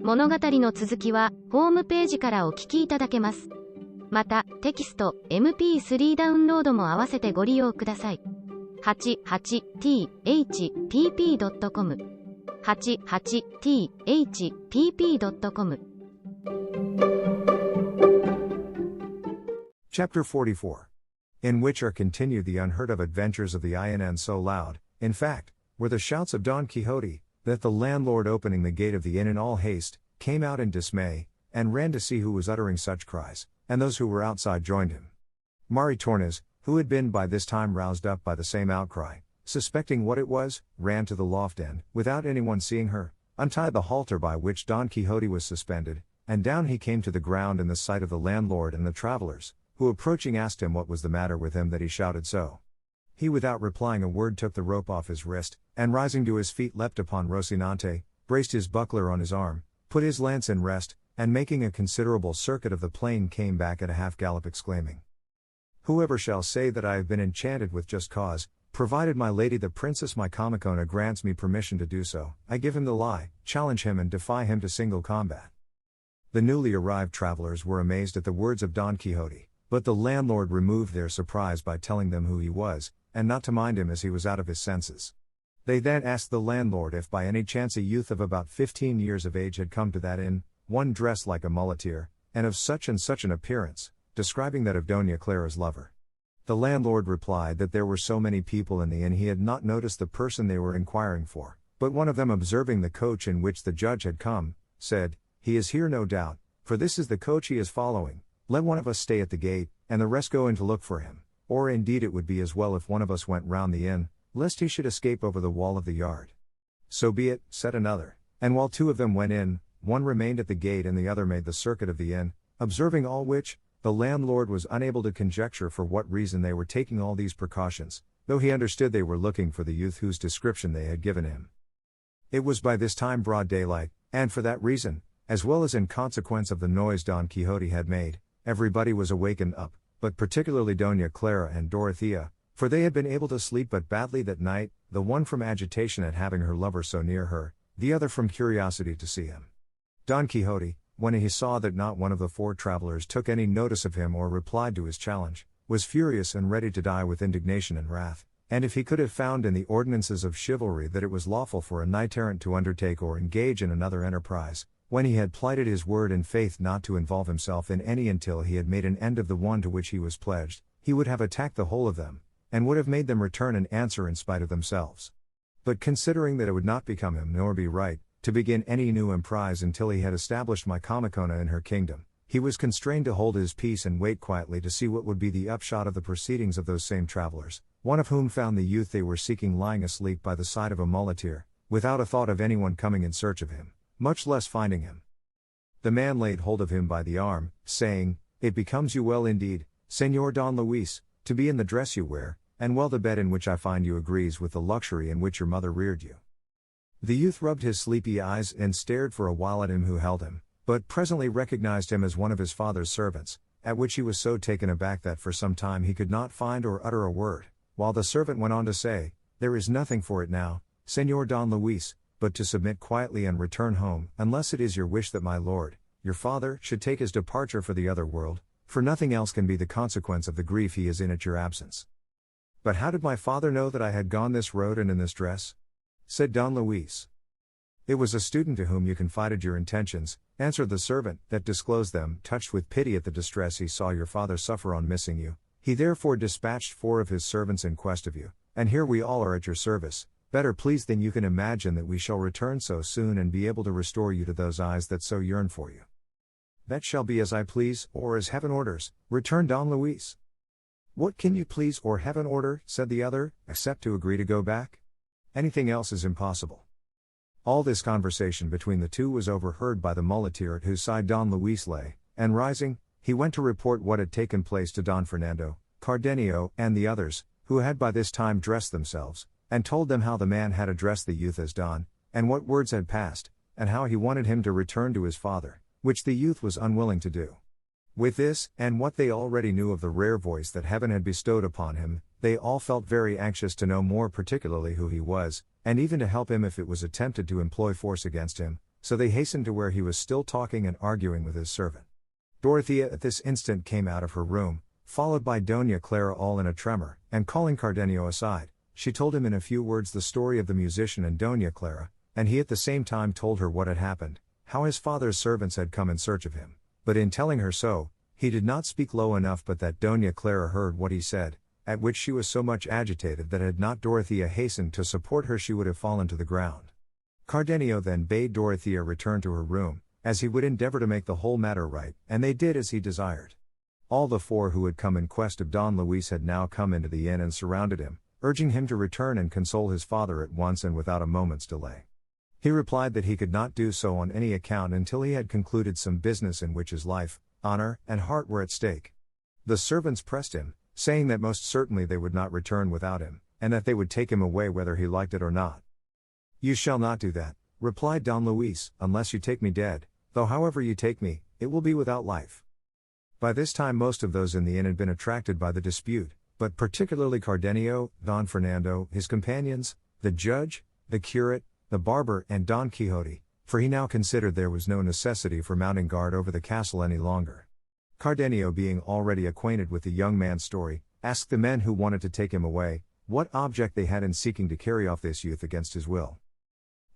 物語の続きはホームページからお聞きいただけます。また、テキスト、MP3 ダウンロードも合わせてご利用ください。88thpp.com 88thpp.com Chapter 44. In which are continued the unheard of adventures of the INN. So loud, in fact, were the shouts of Don Quixote, that the landlord, opening the gate of the inn in all haste, came out in dismay, and ran to see who was uttering such cries, and those who were outside joined him. Maritornes, who had been by this time roused up by the same outcry, suspecting what it was, ran to the loft and, without anyone seeing her, untied the halter by which Don Quixote was suspended, and down he came to the ground in the sight of the landlord and the travelers, who approaching asked him what was the matter with him that he shouted so. He, without replying a word, took the rope off his wrist, and rising to his feet leapt upon Rocinante, braced his buckler on his arm, put his lance in rest, and making a considerable circuit of the plain came back at a half gallop, exclaiming, "Whoever shall say that I have been enchanted with just cause, provided my lady the Princess Micomicona grants me permission to do so, I give him the lie, challenge him and defy him to single combat." The newly arrived travelers were amazed at the words of Don Quixote, but the landlord removed their surprise by telling them who he was, and not to mind him as he was out of his senses. They then asked the landlord if by any chance a youth of about 15 years of age had come to that inn, one dressed like a muleteer, and of such and such an appearance, describing that of Doña Clara's lover. The landlord replied that there were so many people in the inn he had not noticed the person they were inquiring for, but one of them, observing the coach in which the judge had come, said, "He is here no doubt, for this is the coach he is following. Let one of us stay at the gate, and the rest go in to look for him, or indeed it would be as well if one of us went round the inn, lest he should escape over the wall of the yard." "So be it," said another, and while two of them went in, one remained at the gate and the other made the circuit of the inn, observing all which, the landlord was unable to conjecture for what reason they were taking all these precautions, though he understood they were looking for the youth whose description they had given him. It was by this time broad daylight, and for that reason, as well as in consequence of the noise Don Quixote had made, everybody was awakened up, but particularly Doña Clara and Dorothea, for they had been able to sleep but badly that night, the one from agitation at having her lover so near her, the other from curiosity to see him. Don Quixote, when he saw that not one of the four travelers took any notice of him or replied to his challenge, was furious and ready to die with indignation and wrath, and if he could have found in the ordinances of chivalry that it was lawful for a knight-errant to undertake or engage in another enterprise, when he had plighted his word and faith not to involve himself in any until he had made an end of the one to which he was pledged, he would have attacked the whole of them, and would have made them return an answer in spite of themselves. But considering that it would not become him nor be right, to begin any new emprise until he had established Micomicona in her kingdom, he was constrained to hold his peace and wait quietly to see what would be the upshot of the proceedings of those same travelers, one of whom found the youth they were seeking lying asleep by the side of a muleteer, without a thought of anyone coming in search of him, much less finding him. The man laid hold of him by the arm, saying, "It becomes you well indeed, Señor Don Luis, to be in the dress you wear, and well the bed in which I find you agrees with the luxury in which your mother reared you." The youth rubbed his sleepy eyes and stared for a while at him who held him, but presently recognized him as one of his father's servants, at which he was so taken aback that for some time he could not find or utter a word, while the servant went on to say, "There is nothing for it now, Señor Don Luis, but to submit quietly and return home, unless it is your wish that my lord, your father, should take his departure for the other world, for nothing else can be the consequence of the grief he is in at your absence." "But how did my father know that I had gone this road and in this dress?" said Don Luis. "It was a student to whom you confided your intentions," answered the servant, "that disclosed them. Touched with pity at the distress he saw your father suffer on missing you, he therefore dispatched 4 of his servants in quest of you, and here we all are at your service, better pleased than you can imagine that we shall return so soon and be able to restore you to those eyes that so yearn for you." "That shall be as I please, or as heaven orders," returned Don Luis. "What can you please or heaven order," said the other, "except to agree to go back? Anything else is impossible." All this conversation between the two was overheard by the muleteer at whose side Don Luis lay, and rising, he went to report what had taken place to Don Fernando, Cardenio, and the others, who had by this time dressed themselves, and told them how the man had addressed the youth as Don, and what words had passed, and how he wanted him to return to his father, which the youth was unwilling to do. With this, and what they already knew of the rare voice that heaven had bestowed upon him, they all felt very anxious to know more particularly who he was, and even to help him if it was attempted to employ force against him, so they hastened to where he was still talking and arguing with his servant. Dorothea at this instant came out of her room, followed by Doña Clara all in a tremor, and calling Cardenio aside, she told him in a few words the story of the musician and Doña Clara, and he at the same time told her what had happened, how his father's servants had come in search of him. But in telling her so, he did not speak low enough but that Doña Clara heard what he said, at which she was so much agitated that had not Dorothea hastened to support her she would have fallen to the ground. Cardenio then bade Dorothea return to her room, as he would endeavor to make the whole matter right, and they did as he desired. All the four who had come in quest of Don Luis had now come into the inn and surrounded him, urging him to return and console his father at once and without a moment's delay. He replied that he could not do so on any account until he had concluded some business in which his life, honor, and heart were at stake. The servants pressed him, saying that most certainly they would not return without him, and that they would take him away whether he liked it or not. "You shall not do that," replied Don Luis, "unless you take me dead, though however you take me, it will be without life." By this time most of those in the inn had been attracted by the dispute, but particularly Cardenio, Don Fernando, his companions, the judge, the curate, the barber and Don Quixote, for he now considered there was no necessity for mounting guard over the castle any longer. Cardenio, being already acquainted with the young man's story, asked the men who wanted to take him away, what object they had in seeking to carry off this youth against his will.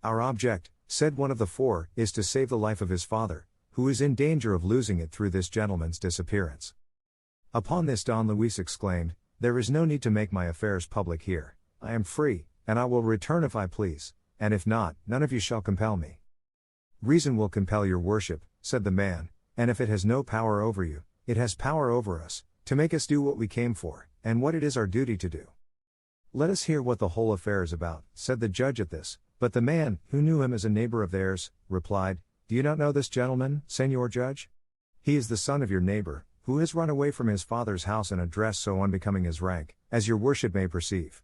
"Our object," said one of the four, "is to save the life of his father, who is in danger of losing it through this gentleman's disappearance." Upon this Don Luis exclaimed, "There is no need to make my affairs public here. I am free, and I will return if I please, and if not, none of you shall compel me." "Reason will compel your worship," said the man, "and if it has no power over you, it has power over us, to make us do what we came for, and what it is our duty to do." "Let us hear what the whole affair is about," said the judge at this, but the man, who knew him as a neighbor of theirs, replied, "Do you not know this gentleman, Señor Judge? He is the son of your neighbor, who has run away from his father's house in a dress so unbecoming his rank, as your worship may perceive."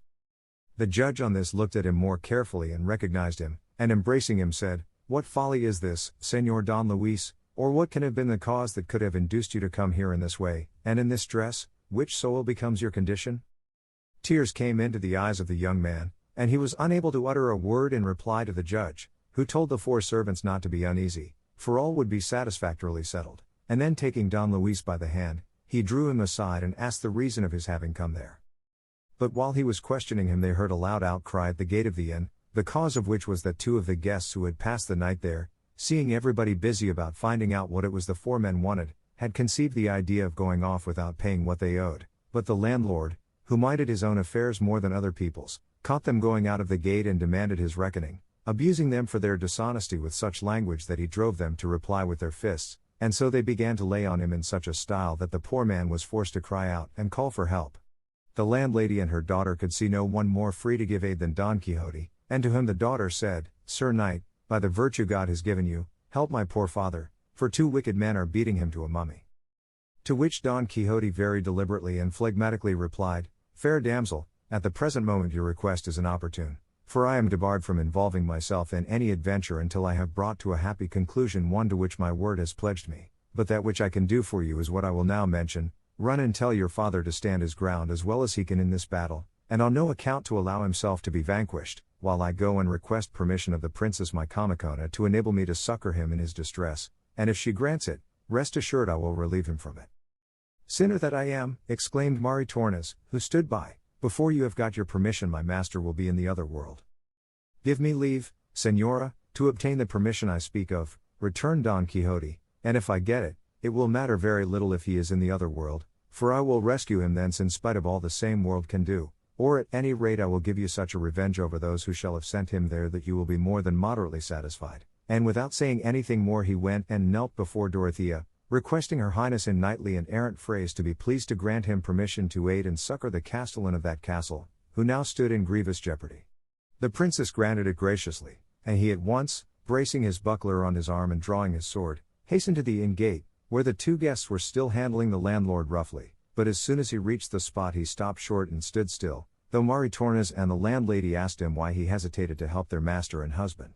The judge on this looked at him more carefully and recognized him, and embracing him said, "What folly is this, Señor Don Luis, or what can have been the cause that could have induced you to come here in this way, and in this dress, which so ill becomes your condition?" Tears came into the eyes of the young man, and he was unable to utter a word in reply to the judge, who told the four servants not to be uneasy, for all would be satisfactorily settled, and then taking Don Luis by the hand, he drew him aside and asked the reason of his having come there. But while he was questioning him they heard a loud outcry at the gate of the inn, the cause of which was that two of the guests who had passed the night there, seeing everybody busy about finding out what it was the four men wanted, had conceived the idea of going off without paying what they owed, but the landlord, who minded his own affairs more than other people's, caught them going out of the gate and demanded his reckoning, abusing them for their dishonesty with such language that he drove them to reply with their fists, and so they began to lay on him in such a style that the poor man was forced to cry out and call for help. The landlady and her daughter could see no one more free to give aid than Don Quixote, and to him the daughter said, "Sir Knight, by the virtue God has given you, help my poor father, for two wicked men are beating him to a mummy." To which Don Quixote very deliberately and phlegmatically replied, "Fair damsel, at the present moment your request is inopportune, for I am debarred from involving myself in any adventure until I have brought to a happy conclusion one to which my word has pledged me, but that which I can do for you is what I will now mention. Run and tell your father to stand his ground as well as he can in this battle, and on no account to allow himself to be vanquished, while I go and request permission of the princess Micomicona to enable me to succor him in his distress, and if she grants it, rest assured I will relieve him from it." "Sinner that I am," exclaimed Maritornes, who stood by, "before you have got your permission my master will be in the other world." "Give me leave, Señora, to obtain the permission I speak of," returned Don Quixote, "and if I get it, it will matter very little if he is in the other world, for I will rescue him thence in spite of all the same world can do, or at any rate I will give you such a revenge over those who shall have sent him there that you will be more than moderately satisfied." And without saying anything more he went and knelt before Dorothea, requesting her highness in knightly and errant phrase to be pleased to grant him permission to aid and succor the castellan of that castle, who now stood in grievous jeopardy. The princess granted it graciously, and he at once, bracing his buckler on his arm and drawing his sword, hastened to the inn gate, where the two guests were still handling the landlord roughly, but as soon as he reached the spot he stopped short and stood still, though Maritornes and the landlady asked him why he hesitated to help their master and husband.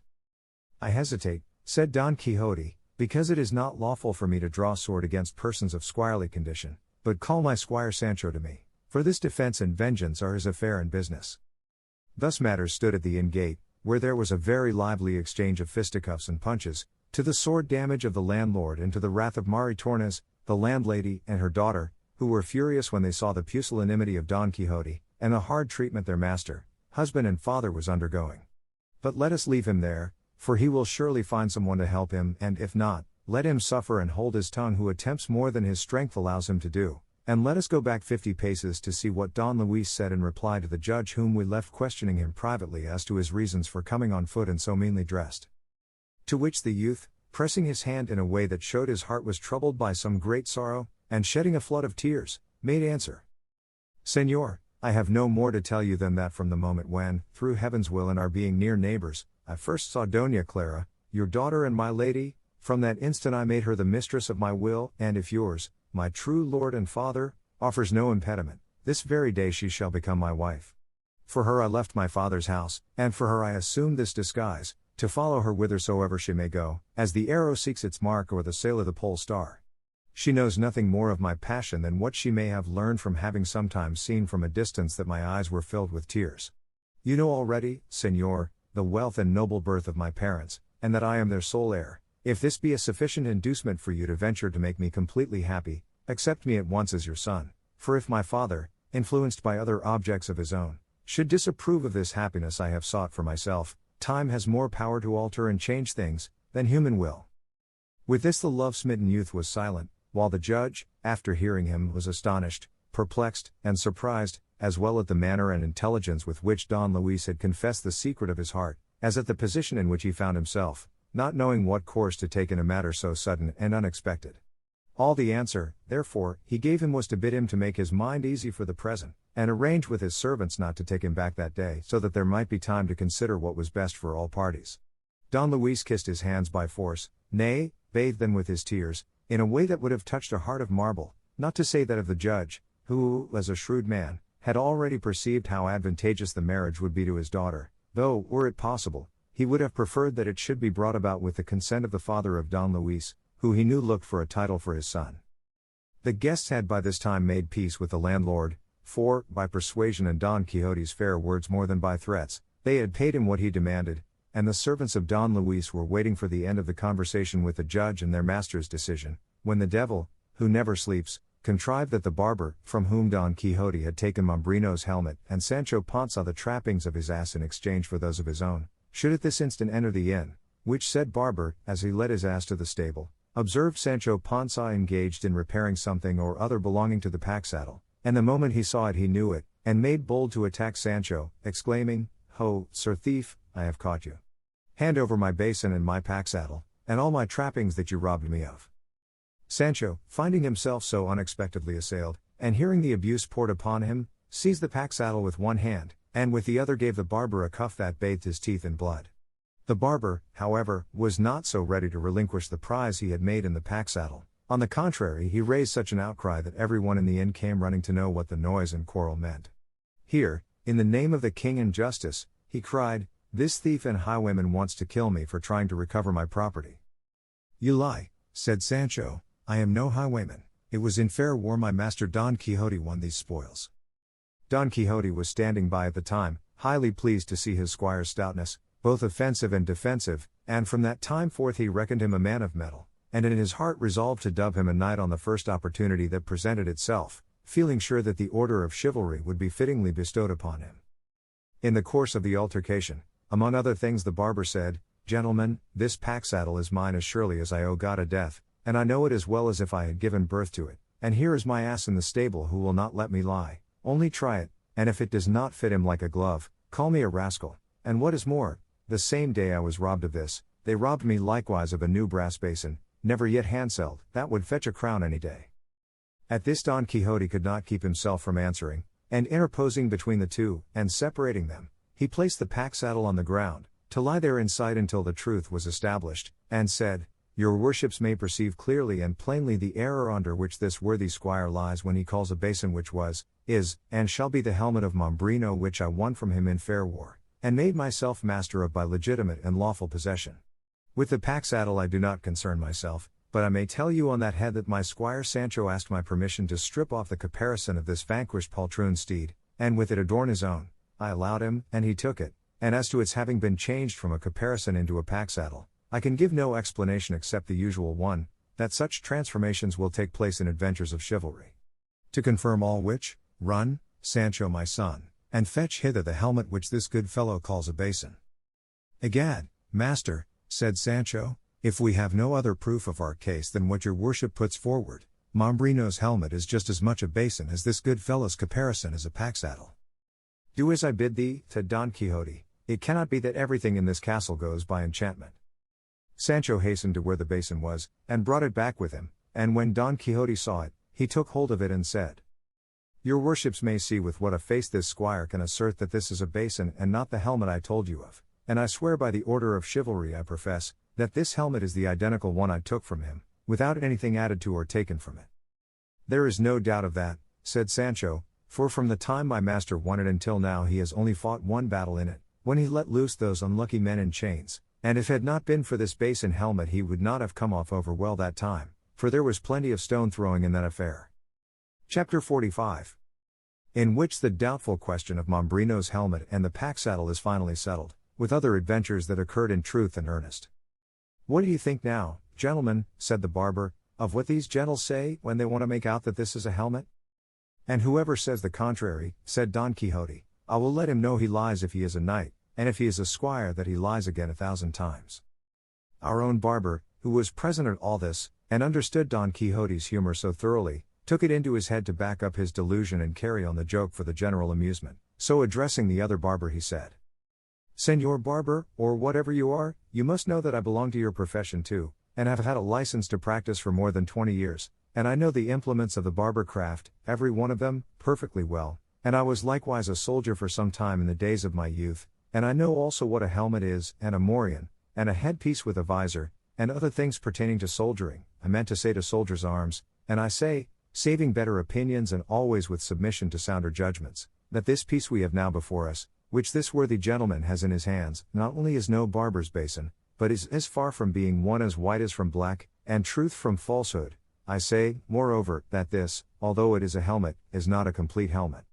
"I hesitate," said Don Quixote, "because it is not lawful for me to draw sword against persons of squirely condition, but call my squire Sancho to me, for this defense and vengeance are his affair and business." Thus matters stood at the inn gate, where there was a very lively exchange of fisticuffs and punches, to the sword damage of the landlord and to the wrath of Maritornes, the landlady, and her daughter, who were furious when they saw the pusillanimity of Don Quixote, and the hard treatment their master, husband and father was undergoing. But let us leave him there, for he will surely find someone to help him, and if not, let him suffer and hold his tongue who attempts more than his strength allows him to do. And let us go back 50 paces to see what Don Luis said in reply to the judge whom we left questioning him privately as to his reasons for coming on foot and so meanly dressed. To which the youth, pressing his hand in a way that showed his heart was troubled by some great sorrow, and shedding a flood of tears, made answer. Señor, I have no more to tell you than that from the moment when, through heaven's will and our being near neighbors, I first saw Doña Clara, your daughter and my lady, from that instant I made her the mistress of my will, and if yours, my true lord and father, offers no impediment, this very day she shall become my wife. For her I left my father's house, and for her I assumed this disguise, to follow her whithersoever she may go, as the arrow seeks its mark or the sailor the pole star. She knows nothing more of my passion than what she may have learned from having sometimes seen from a distance that my eyes were filled with tears. You know already, Señor, the wealth and noble birth of my parents, and that I am their sole heir. If this be a sufficient inducement for you to venture to make me completely happy, accept me at once as your son, for if my father, influenced by other objects of his own, should disapprove of this happiness I have sought for myself, time has more power to alter and change things, than human will. With this the love-smitten youth was silent, while the judge, after hearing him, was astonished, perplexed, and surprised, as well at the manner and intelligence with which Don Luis had confessed the secret of his heart, as at the position in which he found himself, not knowing what course to take in a matter so sudden and unexpected. All the answer, therefore, he gave him was to bid him to make his mind easy for the present, and arrange with his servants not to take him back that day so that there might be time to consider what was best for all parties. Don Luis kissed his hands by force, nay, bathed them with his tears, in a way that would have touched a heart of marble, not to say that of the judge, who, as a shrewd man, had already perceived how advantageous the marriage would be to his daughter, though, were it possible, he would have preferred that it should be brought about with the consent of the father of Don Luis, who he knew looked for a title for his son. The guests had by this time made peace with the landlord, for, by persuasion and Don Quixote's fair words more than by threats, they had paid him what he demanded, and the servants of Don Luis were waiting for the end of the conversation with the judge and their master's decision, when the devil, who never sleeps, contrived that the barber, from whom Don Quixote had taken Mambrino's helmet and Sancho Panza the trappings of his ass in exchange for those of his own, should at this instant enter the inn, which said barber, as he led his ass to the stable, observed Sancho Panza engaged in repairing something or other belonging to the pack saddle, and the moment he saw it he knew it, and made bold to attack Sancho, exclaiming, Ho, sir thief, I have caught you. Hand over my basin and my pack saddle, and all my trappings that you robbed me of. Sancho, finding himself so unexpectedly assailed, and hearing the abuse poured upon him, seized the pack saddle with one hand, and with the other gave the barber a cuff that bathed his teeth in blood. The barber, however, was not so ready to relinquish the prize he had made in the pack saddle. On the contrary, he raised such an outcry that everyone in the inn came running to know what the noise and quarrel meant. Here, in the name of the king and justice, he cried, this thief and highwayman wants to kill me for trying to recover my property. You lie, said Sancho, I am no highwayman, it was in fair war my master Don Quixote won these spoils. Don Quixote was standing by at the time, highly pleased to see his squire's stoutness, both offensive and defensive, and from that time forth he reckoned him a man of mettle, and in his heart resolved to dub him a knight on the first opportunity that presented itself, feeling sure that the order of chivalry would be fittingly bestowed upon him. In the course of the altercation, among other things the barber said, Gentlemen, this pack saddle is mine as surely as I owe God a death, and I know it as well as if I had given birth to it, and here is my ass in the stable who will not let me lie, only try it, and if it does not fit him like a glove, call me a rascal, and what is more, the same day I was robbed of this, they robbed me likewise of a new brass basin, never yet handselled, that would fetch a crown any day. At this Don Quixote could not keep himself from answering, and interposing between the two, and separating them, he placed the pack saddle on the ground, to lie there in sight until the truth was established, and said, Your worships may perceive clearly and plainly the error under which this worthy squire lies when he calls a basin which was, is, and shall be the helmet of Mambrino which I won from him in fair war, and made myself master of by legitimate and lawful possession. With the pack saddle I do not concern myself, but I may tell you on that head that my squire Sancho asked my permission to strip off the caparison of this vanquished poltroon steed, and with it adorn his own. I allowed him, and he took it, and as to its having been changed from a caparison into a pack saddle, I can give no explanation except the usual one, that such transformations will take place in adventures of chivalry. To confirm all which, run, Sancho my son, and fetch hither the helmet which this good fellow calls a basin. Egad, master, said Sancho, if we have no other proof of our case than what your worship puts forward, Mambrino's helmet is just as much a basin as this good fellow's caparison is a pack saddle. Do as I bid thee, said Don Quixote, it cannot be that everything in this castle goes by enchantment. Sancho hastened to where the basin was, and brought it back with him, and when Don Quixote saw it, he took hold of it and said, Your worships may see with what a face this squire can assert that this is a basin and not the helmet I told you of, and I swear by the order of chivalry I profess, that this helmet is the identical one I took from him, without anything added to or taken from it. There is no doubt of that, said Sancho, for from the time my master won it until now he has only fought one battle in it, when he let loose those unlucky men in chains, and if it had not been for this basin helmet he would not have come off over well that time, for there was plenty of stone throwing in that affair. Chapter 45. In which the doubtful question of Mambrino's helmet and the pack saddle is finally settled, with other adventures that occurred in truth and earnest. What do you think now, gentlemen, said the barber, of what these gentles say when they want to make out that this is a helmet? And whoever says the contrary, said Don Quixote, I will let him know he lies if he is a knight, and if he is a squire that he lies again 1,000 times. Our own barber, who was present at all this, and understood Don Quixote's humor so thoroughly, took it into his head to back up his delusion and carry on the joke for the general amusement, so addressing the other barber he said, Señor Barber, or whatever you are, you must know that I belong to your profession too, and have had a license to practice for more than 20 years, and I know the implements of the barber craft, every one of them, perfectly well, and I was likewise a soldier for some time in the days of my youth, and I know also what a helmet is, and a morion, and a headpiece with a visor, and other things pertaining to soldiering, I meant to say to soldiers' arms, and I say, saving better opinions and always with submission to sounder judgments, that this piece we have now before us, which this worthy gentleman has in his hands, not only is no barber's basin, but is as far from being one as white as from black, and truth from falsehood. I say, moreover, that this, although it is a helmet, is not a complete helmet.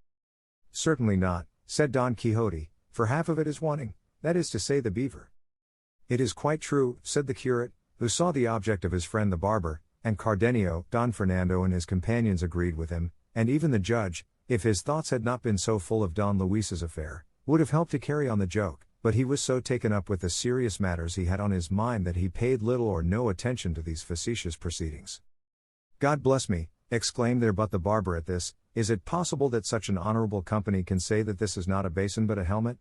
Certainly not, said Don Quixote, for half of it is wanting, that is to say the beaver. It is quite true, said the curate, who saw the object of his friend the barber, and Cardenio, Don Fernando and his companions agreed with him, and even the judge, if his thoughts had not been so full of Don Luis's affair, would have helped to carry on the joke, but he was so taken up with the serious matters he had on his mind that he paid little or no attention to these facetious proceedings. God bless me, exclaimed there but the barber at this, is it possible that such an honorable company can say that this is not a basin but a helmet?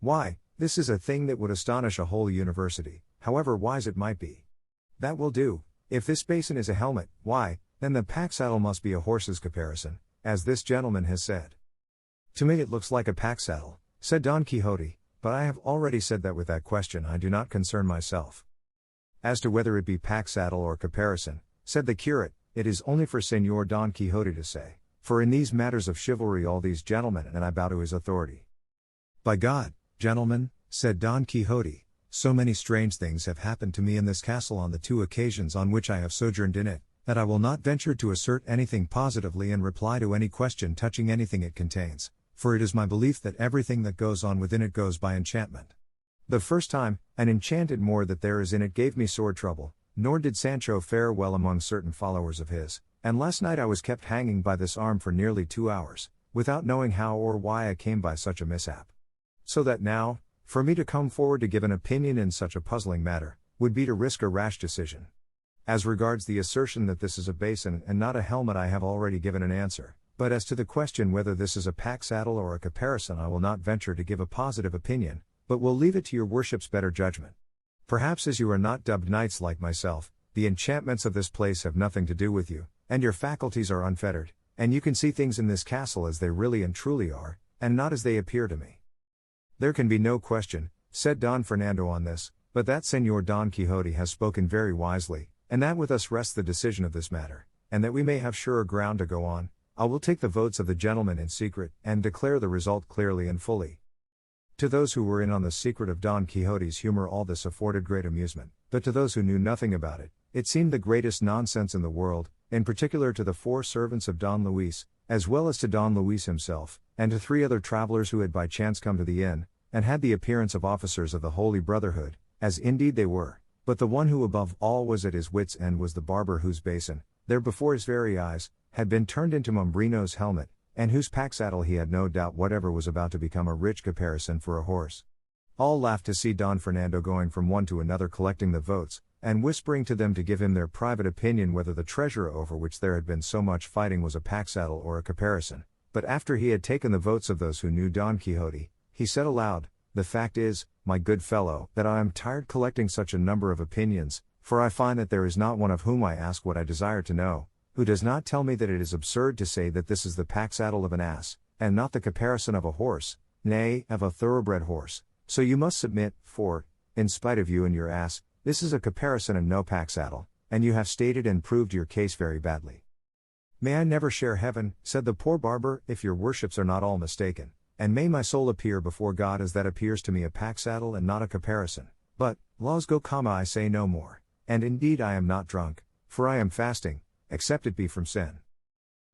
Why, this is a thing that would astonish a whole university, however wise it might be. That will do, if this basin is a helmet, why, then the pack saddle must be a horse's caparison, as this gentleman has said. To me it looks like a pack saddle, said Don Quixote, but I have already said that with that question I do not concern myself. As to whether it be pack saddle or caparison, said the curate, it is only for Señor Don Quixote to say, for in these matters of chivalry all these gentlemen and I bow to his authority. By God, gentlemen, said Don Quixote, so many strange things have happened to me in this castle on the 2 occasions on which I have sojourned in it, that I will not venture to assert anything positively in reply to any question touching anything it contains, for it is my belief that everything that goes on within it goes by enchantment. The first time, an enchanted Moor that there is in it gave me sore trouble, nor did Sancho fare well among certain followers of his, and last night I was kept hanging by this arm for nearly 2 hours, without knowing how or why I came by such a mishap. So that now, for me to come forward to give an opinion in such a puzzling matter, would be to risk a rash decision. As regards the assertion that this is a basin and not a helmet I have already given an answer, but as to the question whether this is a pack saddle or a caparison I will not venture to give a positive opinion, but will leave it to your worship's better judgment. Perhaps as you are not dubbed knights like myself, the enchantments of this place have nothing to do with you, and your faculties are unfettered, and you can see things in this castle as they really and truly are, and not as they appear to me. There can be no question, said Don Fernando on this, but that Señor Don Quixote has spoken very wisely, and that with us rests the decision of this matter, and that we may have surer ground to go on, I will take the votes of the gentlemen in secret, and declare the result clearly and fully. To those who were in on the secret of Don Quixote's humor all this afforded great amusement, but to those who knew nothing about it, it seemed the greatest nonsense in the world, in particular to the 4 servants of Don Luis, as well as to Don Luis himself, and to 3 other travelers who had by chance come to the inn, and had the appearance of officers of the Holy Brotherhood, as indeed they were, but the one who above all was at his wits' end was the barber whose basin, there before his very eyes, had been turned into Mombrino's helmet, and whose pack-saddle he had no doubt whatever was about to become a rich caparison for a horse. All laughed to see Don Fernando going from one to another collecting the votes, and whispering to them to give him their private opinion whether the treasure over which there had been so much fighting was a pack-saddle or a caparison. But after he had taken the votes of those who knew Don Quixote, he said aloud, "The fact is, my good fellow, that I am tired collecting such a number of opinions, for I find that there is not one of whom I ask what I desire to know, who does not tell me that it is absurd to say that this is the pack-saddle of an ass, and not the caparison of a horse, nay, of a thoroughbred horse. So you must submit, for, in spite of you and your ass, this is a caparison and no pack-saddle, and you have stated and proved your case very badly." "May I never share heaven," said the poor barber, "if your worships are not all mistaken, and may my soul appear before God as that appears to me a pack-saddle and not a caparison. But, laws go comma I say no more, and indeed I am not drunk, for I am fasting, except it be from sin."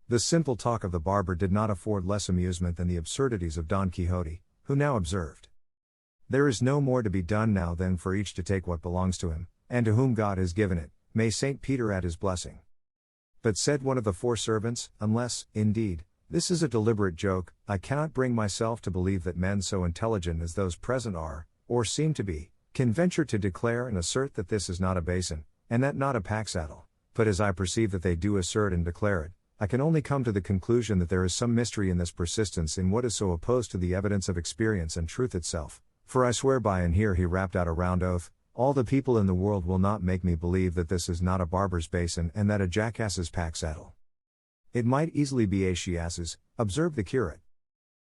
The simple talk of the barber did not afford less amusement than the absurdities of Don Quixote, who now observed, "There is no more to be done now than for each to take what belongs to him, and to whom God has given it, may Saint Peter add his blessing." But said one of the four servants, "Unless, indeed, this is a deliberate joke, I cannot bring myself to believe that men so intelligent as those present are, or seem to be, can venture to declare and assert that this is not a basin, and that not a pack-saddle. But as I perceive that they do assert and declare it, I can only come to the conclusion that there is some mystery in this persistence in what is so opposed to the evidence of experience and truth itself. For I swear by," and here he rapped out a round oath, "all the people in the world will not make me believe that this is not a barber's basin and that a jackass's pack-saddle." "It might easily be a she-ass's," observed the curate.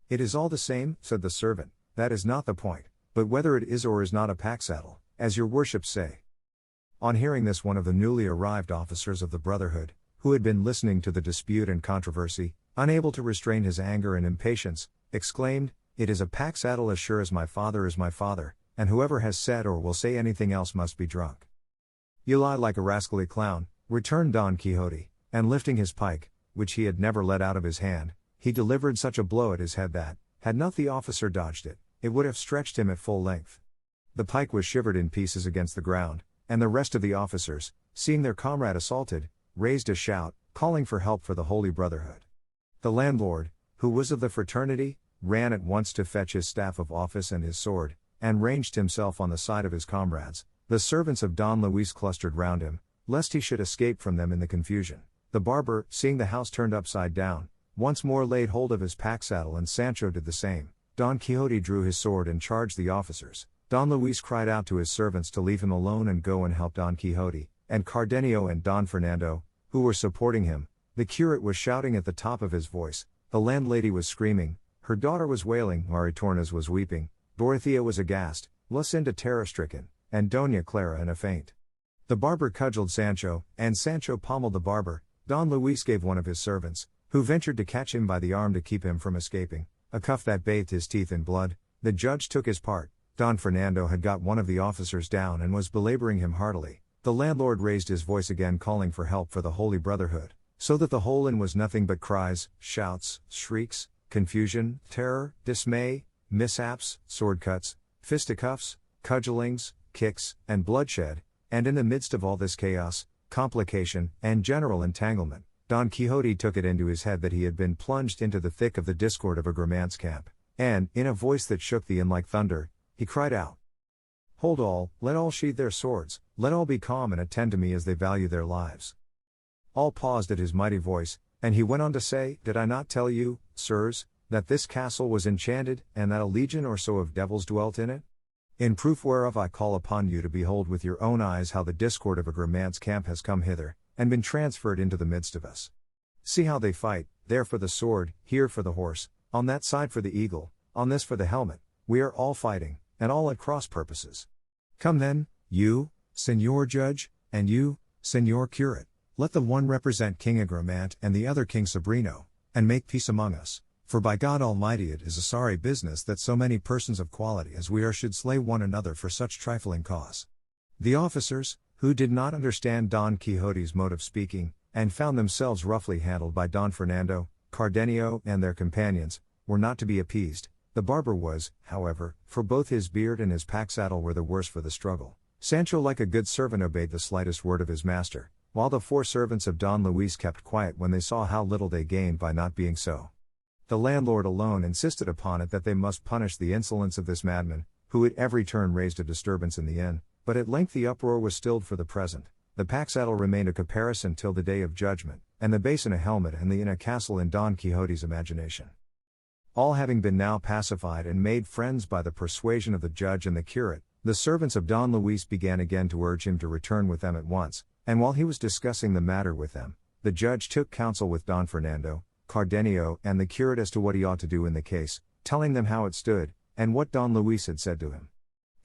"It is all the same," said the servant, "that is not the point, but whether it is or is not a pack-saddle, as your worships say." On hearing this, one of the newly arrived officers of the Brotherhood, who had been listening to the dispute and controversy, unable to restrain his anger and impatience, exclaimed, "It is a pack-saddle as sure as my father is my father, and whoever has said or will say anything else must be drunk." "You lie like a rascally clown," returned Don Quixote, and lifting his pike, which he had never let out of his hand, he delivered such a blow at his head that, had not the officer dodged it, it would have stretched him at full length. The pike was shivered in pieces against the ground, and the rest of the officers, seeing their comrade assaulted, raised a shout, calling for help for the Holy Brotherhood. The landlord, who was of the fraternity, ran at once to fetch his staff of office and his sword, and ranged himself on the side of his comrades. The servants of Don Luis clustered round him, lest he should escape from them in the confusion. The barber, seeing the house turned upside down, once more laid hold of his pack-saddle, and Sancho did the same. Don Quixote drew his sword and charged the officers. Don Luis cried out to his servants to leave him alone and go and help Don Quixote, and Cardenio and Don Fernando, who were supporting him. The curate was shouting at the top of his voice, the landlady was screaming, her daughter was wailing, Maritornes was weeping, Dorothea was aghast, Lucinda terror-stricken, and Doña Clara in a faint. The barber cudgeled Sancho, and Sancho pommeled the barber. Don Luis gave one of his servants, who ventured to catch him by the arm to keep him from escaping, a cuff that bathed his teeth in blood. The judge took his part. Don Fernando had got one of the officers down and was belaboring him heartily. The landlord raised his voice again, calling for help for the Holy Brotherhood, so that the whole inn was nothing but cries, shouts, shrieks, confusion, terror, dismay, mishaps, sword cuts, fisticuffs, cudgellings, kicks, and bloodshed. And in the midst of all this chaos, complication, and general entanglement, Don Quixote took it into his head that he had been plunged into the thick of the discord of a Grammant's camp, and, in a voice that shook the inn like thunder, he cried out, "Hold all, let all sheathe their swords, let all be calm and attend to me as they value their lives." All paused at his mighty voice, and he went on to say, "Did I not tell you, sirs, that this castle was enchanted, and that a legion or so of devils dwelt in it? In proof whereof I call upon you to behold with your own eyes how the discord of a Grammant's camp has come hither, and been transferred into the midst of us. See how they fight, there for the sword, here for the horse, on that side for the eagle, on this for the helmet. We are all fighting, and all at cross purposes. Come then, you, Señor Judge, and you, Señor Curate, let the one represent King Agramant and the other King Sobrino, and make peace among us, for by God Almighty it is a sorry business that so many persons of quality as we are should slay one another for such trifling cause." The officers, who did not understand Don Quixote's mode of speaking, and found themselves roughly handled by Don Fernando, Cardenio, and their companions, were not to be appeased. The barber was, however, for both his beard and his pack saddle were the worse for the struggle. Sancho like a good servant obeyed the slightest word of his master, while the 4 servants of Don Luis kept quiet when they saw how little they gained by not being so. The landlord alone insisted upon it that they must punish the insolence of this madman, who at every turn raised a disturbance in the inn, but at length the uproar was stilled for the present. The pack saddle remained a caparison till the day of judgment, and the basin a helmet and the inn a castle in Don Quixote's imagination. All having been now pacified and made friends by the persuasion of the judge and the curate, the servants of Don Luis began again to urge him to return with them at once, and while he was discussing the matter with them, the judge took counsel with Don Fernando, Cardenio, and the curate as to what he ought to do in the case, telling them how it stood, and what Don Luis had said to him.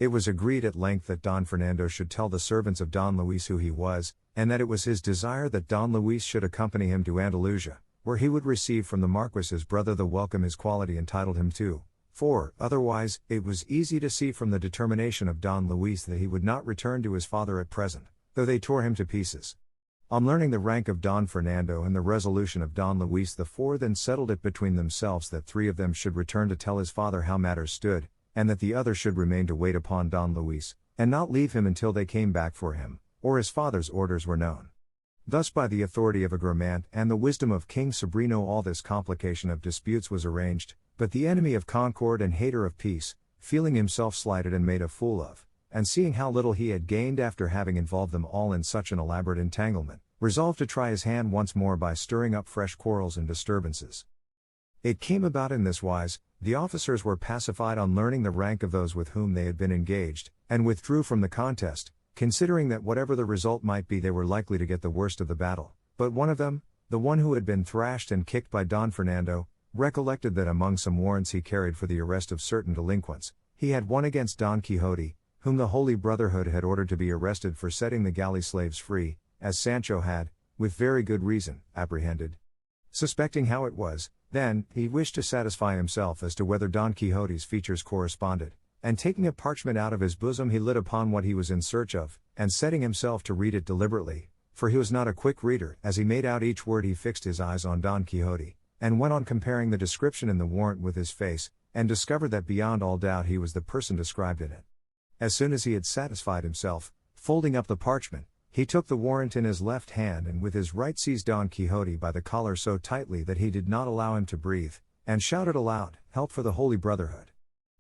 It was agreed at length that Don Fernando should tell the servants of Don Luis who he was, and that it was his desire that Don Luis should accompany him to Andalusia, where he would receive from the Marquis his brother the welcome his quality entitled him to, for, otherwise, it was easy to see from the determination of Don Luis that he would not return to his father at present, though they tore him to pieces. On learning the rank of Don Fernando and the resolution of Don Luis, the 4 then settled it between themselves that 3 of them should return to tell his father how matters stood, and that the other should remain to wait upon Don Luis, and not leave him until they came back for him, or his father's orders were known. Thus by the authority of Agramant and the wisdom of King Sobrino all this complication of disputes was arranged, but the enemy of concord and hater of peace, feeling himself slighted and made a fool of, and seeing how little he had gained after having involved them all in such an elaborate entanglement, resolved to try his hand once more by stirring up fresh quarrels and disturbances. It came about in this wise: the officers were pacified on learning the rank of those with whom they had been engaged, and withdrew from the contest, considering that whatever the result might be they were likely to get the worst of the battle. But one of them, the one who had been thrashed and kicked by Don Fernando, recollected that among some warrants he carried for the arrest of certain delinquents, he had one against Don Quixote, whom the Holy Brotherhood had ordered to be arrested for setting the galley slaves free, as Sancho had, with very good reason, apprehended. Suspecting how it was, then, he wished to satisfy himself as to whether Don Quixote's features corresponded, and taking a parchment out of his bosom he lit upon what he was in search of, and setting himself to read it deliberately, for he was not a quick reader, as he made out each word he fixed his eyes on Don Quixote, and went on comparing the description in the warrant with his face, and discovered that beyond all doubt he was the person described in it. As soon as he had satisfied himself, folding up the parchment, he took the warrant in his left hand and with his right seized Don Quixote by the collar so tightly that he did not allow him to breathe, and shouted aloud, "Help for the Holy Brotherhood!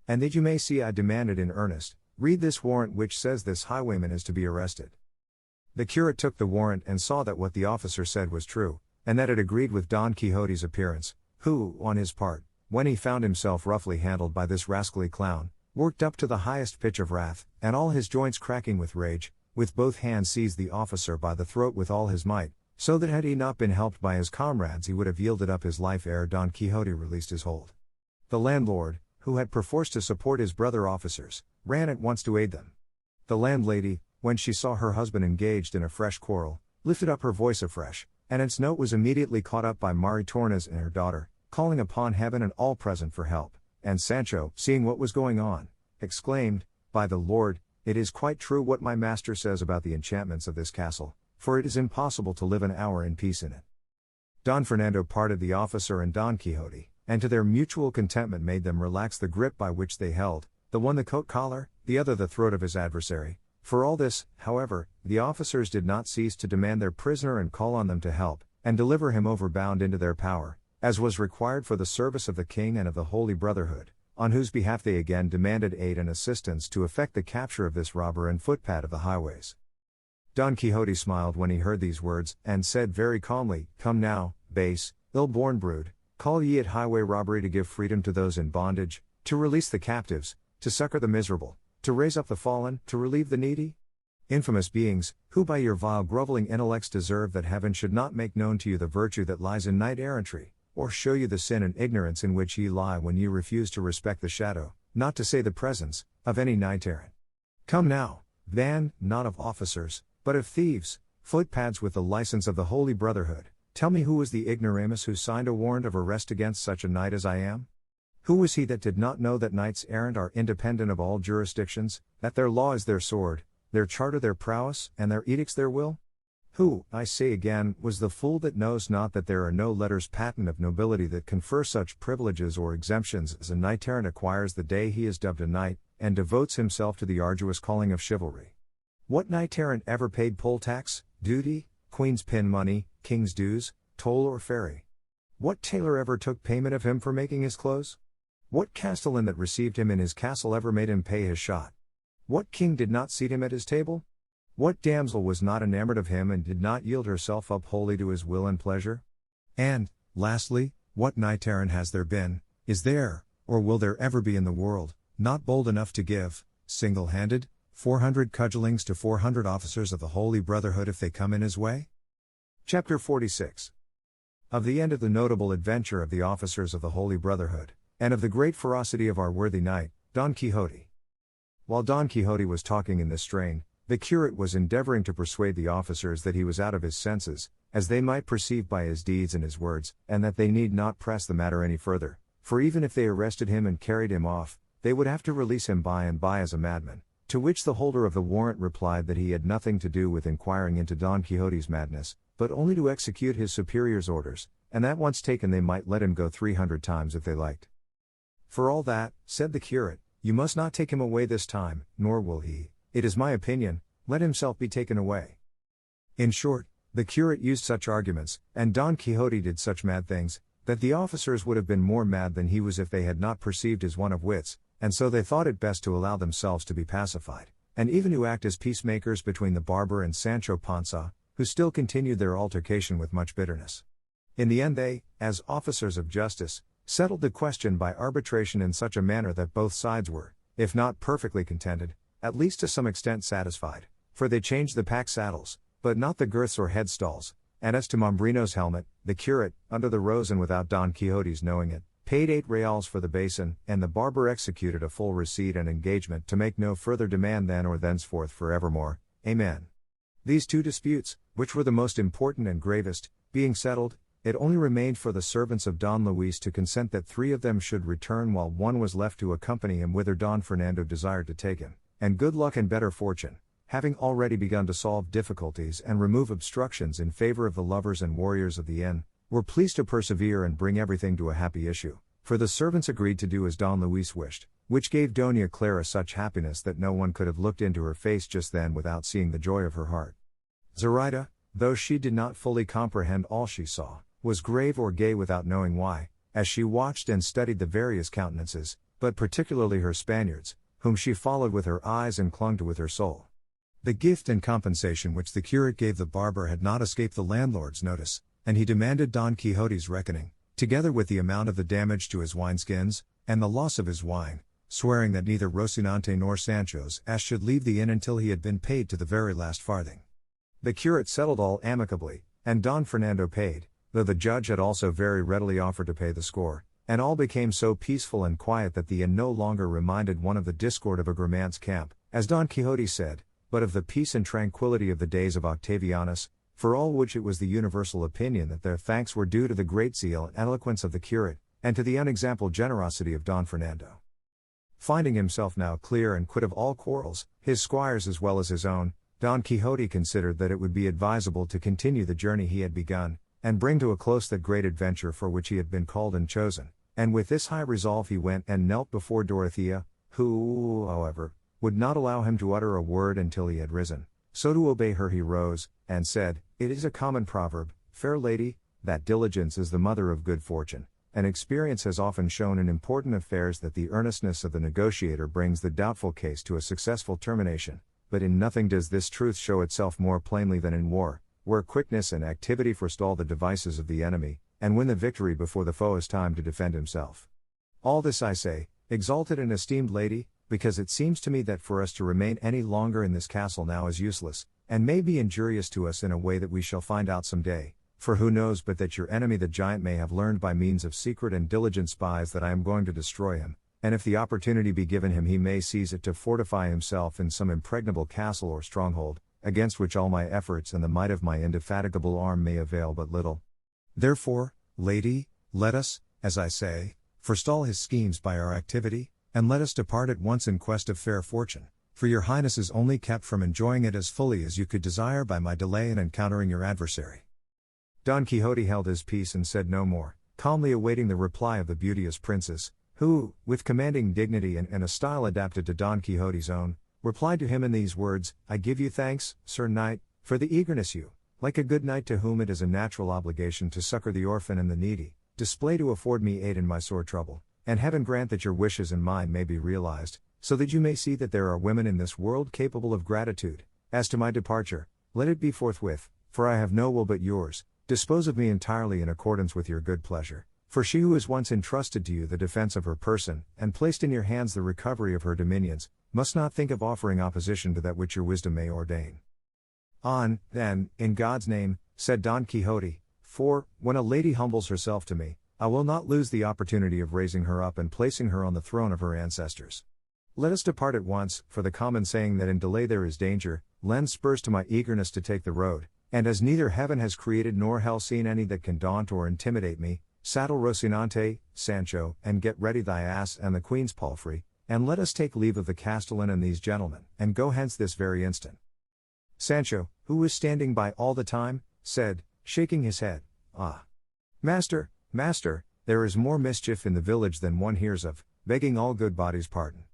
And that you may see I demanded in earnest, read this warrant which says this highwayman is to be arrested." The curate took the warrant and saw that what the officer said was true, and that it agreed with Don Quixote's appearance, who, on his part, when he found himself roughly handled by this rascally clown, worked up to the highest pitch of wrath, and all his joints cracking with rage, with both hands seized the officer by the throat with all his might, so that had he not been helped by his comrades he would have yielded up his life ere Don Quixote released his hold. The landlord, who had perforce to support his brother officers, ran at once to aid them. The landlady, when she saw her husband engaged in a fresh quarrel, lifted up her voice afresh, and its note was immediately caught up by Maritornes and her daughter, calling upon heaven and all present for help, and Sancho, seeing what was going on, exclaimed, "By the Lord, it is quite true what my master says about the enchantments of this castle, for it is impossible to live an hour in peace in it." Don Fernando parted the officer and Don Quixote, and to their mutual contentment made them relax the grip by which they held, the one the coat collar, the other the throat of his adversary. For all this, however, the officers did not cease to demand their prisoner and call on them to help, and deliver him over bound into their power, as was required for the service of the king and of the Holy Brotherhood, on whose behalf they again demanded aid and assistance to effect the capture of this robber and footpad of the highways. Don Quixote smiled when he heard these words, and said very calmly, "Come now, base, ill-born brood, call ye it highway robbery to give freedom to those in bondage, to release the captives, to succor the miserable, to raise up the fallen, to relieve the needy? Infamous beings, who by your vile groveling intellects deserve that heaven should not make known to you the virtue that lies in knight-errantry, or show you the sin and ignorance in which ye lie when ye refuse to respect the shadow, not to say the presence, of any knight-errant. Come now, band, not of officers, but of thieves, footpads with the license of the Holy Brotherhood, tell me who was the ignoramus who signed a warrant of arrest against such a knight as I am? Who was he that did not know that knights-errant are independent of all jurisdictions, that their law is their sword, their charter their prowess, and their edicts their will? Who, I say again, was the fool that knows not that there are no letters patent of nobility that confer such privileges or exemptions as a knight errant acquires the day he is dubbed a knight, and devotes himself to the arduous calling of chivalry? What knight errant ever paid poll tax, duty, queen's pin money, king's dues, toll or ferry? What tailor ever took payment of him for making his clothes? What castellan that received him in his castle ever made him pay his shot? What king did not seat him at his table? What damsel was not enamored of him and did not yield herself up wholly to his will and pleasure? And, lastly, what knight errant has there been, is there, or will there ever be in the world, not bold enough to give, single-handed, 400 cudgellings to 400 officers of the Holy Brotherhood if they come in his way? Chapter 46. Of the end of the notable adventure of the officers of the Holy Brotherhood, and of the great ferocity of our worthy knight, Don Quixote. While Don Quixote was talking in this strain, the curate was endeavoring to persuade the officers that he was out of his senses, as they might perceive by his deeds and his words, and that they need not press the matter any further, for even if they arrested him and carried him off, they would have to release him by and by as a madman, to which the holder of the warrant replied that he had nothing to do with inquiring into Don Quixote's madness, but only to execute his superior's orders, and that once taken they might let him go 300 times if they liked. For all that, said the curate, you must not take him away this time, nor will he, it is my opinion, let himself be taken away. In short, the curate used such arguments, and Don Quixote did such mad things, that the officers would have been more mad than he was if they had not perceived his want of wits, and so they thought it best to allow themselves to be pacified, and even to act as peacemakers between the barber and Sancho Panza, who still continued their altercation with much bitterness. In the end they, as officers of justice, settled the question by arbitration in such a manner that both sides were, if not perfectly contented, at least to some extent satisfied, for they changed the pack saddles, but not the girths or headstalls, and as to Mombrino's helmet, the curate, under the rose and without Don Quixote's knowing it, paid 8 reals for the basin, and the barber executed a full receipt and engagement to make no further demand then or thenceforth for evermore. Amen. These two disputes, which were the most important and gravest, being settled, it only remained for the servants of Don Luis to consent that 3 of them should return while one was left to accompany him whither Don Fernando desired to take him, and good luck and better fortune, having already begun to solve difficulties and remove obstructions in favor of the lovers and warriors of the inn, were pleased to persevere and bring everything to a happy issue, for the servants agreed to do as Don Luis wished, which gave Doña Clara such happiness that no one could have looked into her face just then without seeing the joy of her heart. Zoraida, though she did not fully comprehend all she saw, was grave or gay without knowing why, as she watched and studied the various countenances, but particularly her Spaniards, whom she followed with her eyes and clung to with her soul. The gift and compensation which the curate gave the barber had not escaped the landlord's notice, and he demanded Don Quixote's reckoning, together with the amount of the damage to his wineskins, and the loss of his wine, swearing that neither Rocinante nor Sancho's ass should leave the inn until he had been paid to the very last farthing. The curate settled all amicably, and Don Fernando paid, though the judge had also very readily offered to pay the score, and all became so peaceful and quiet that the inn no longer reminded one of the discord of a Gramante's camp, as Don Quixote said, but of the peace and tranquility of the days of Octavianus, for all which it was the universal opinion that their thanks were due to the great zeal and eloquence of the curate, and to the unexampled generosity of Don Fernando. Finding himself now clear and quit of all quarrels, his squires as well as his own, Don Quixote considered that it would be advisable to continue the journey he had begun, and bring to a close that great adventure for which he had been called and chosen, and with this high resolve he went and knelt before Dorothea, who, however, would not allow him to utter a word until he had risen, so to obey her he rose, and said, "It is a common proverb, fair lady, that diligence is the mother of good fortune, and experience has often shown in important affairs that the earnestness of the negotiator brings the doubtful case to a successful termination, but in nothing does this truth show itself more plainly than in war, where quickness and activity forestall the devices of the enemy, and win the victory before the foe has time to defend himself. All this I say, exalted and esteemed lady, because it seems to me that for us to remain any longer in this castle now is useless, and may be injurious to us in a way that we shall find out some day, for who knows but that your enemy the giant may have learned by means of secret and diligent spies that I am going to destroy him, and if the opportunity be given him he may seize it to fortify himself in some impregnable castle or stronghold, against which all my efforts and the might of my indefatigable arm may avail but little. Therefore, lady, let us, as I say, forestall his schemes by our activity, and let us depart at once in quest of fair fortune, for your highness is only kept from enjoying it as fully as you could desire by my delay in encountering your adversary. Don Quixote held his peace and said no more, calmly awaiting the reply of the beauteous princess, who, with commanding dignity and a style adapted to Don Quixote's own, replied to him in these words, I give you thanks, Sir Knight, for the eagerness you, like a good knight to whom it is a natural obligation to succor the orphan and the needy, display to afford me aid in my sore trouble, and heaven grant that your wishes and mine may be realized, so that you may see that there are women in this world capable of gratitude. As to my departure, let it be forthwith, for I have no will but yours. Dispose of me entirely in accordance with your good pleasure, for she who has once entrusted to you the defense of her person, and placed in your hands the recovery of her dominions, must not think of offering opposition to that which your wisdom may ordain. On, then, in God's name, said Don Quixote, for, when a lady humbles herself to me, I will not lose the opportunity of raising her up and placing her on the throne of her ancestors. Let us depart at once, for the common saying that in delay there is danger, lends spurs to my eagerness to take the road, and as neither heaven has created nor hell seen any that can daunt or intimidate me, saddle Rocinante, Sancho, and get ready thy ass and the queen's palfrey, and let us take leave of the castellan and these gentlemen, and go hence this very instant. Sancho, who was standing by all the time, said, shaking his head, Ah! Master, master, there is more mischief in the village than one hears of, begging all good bodies pardon.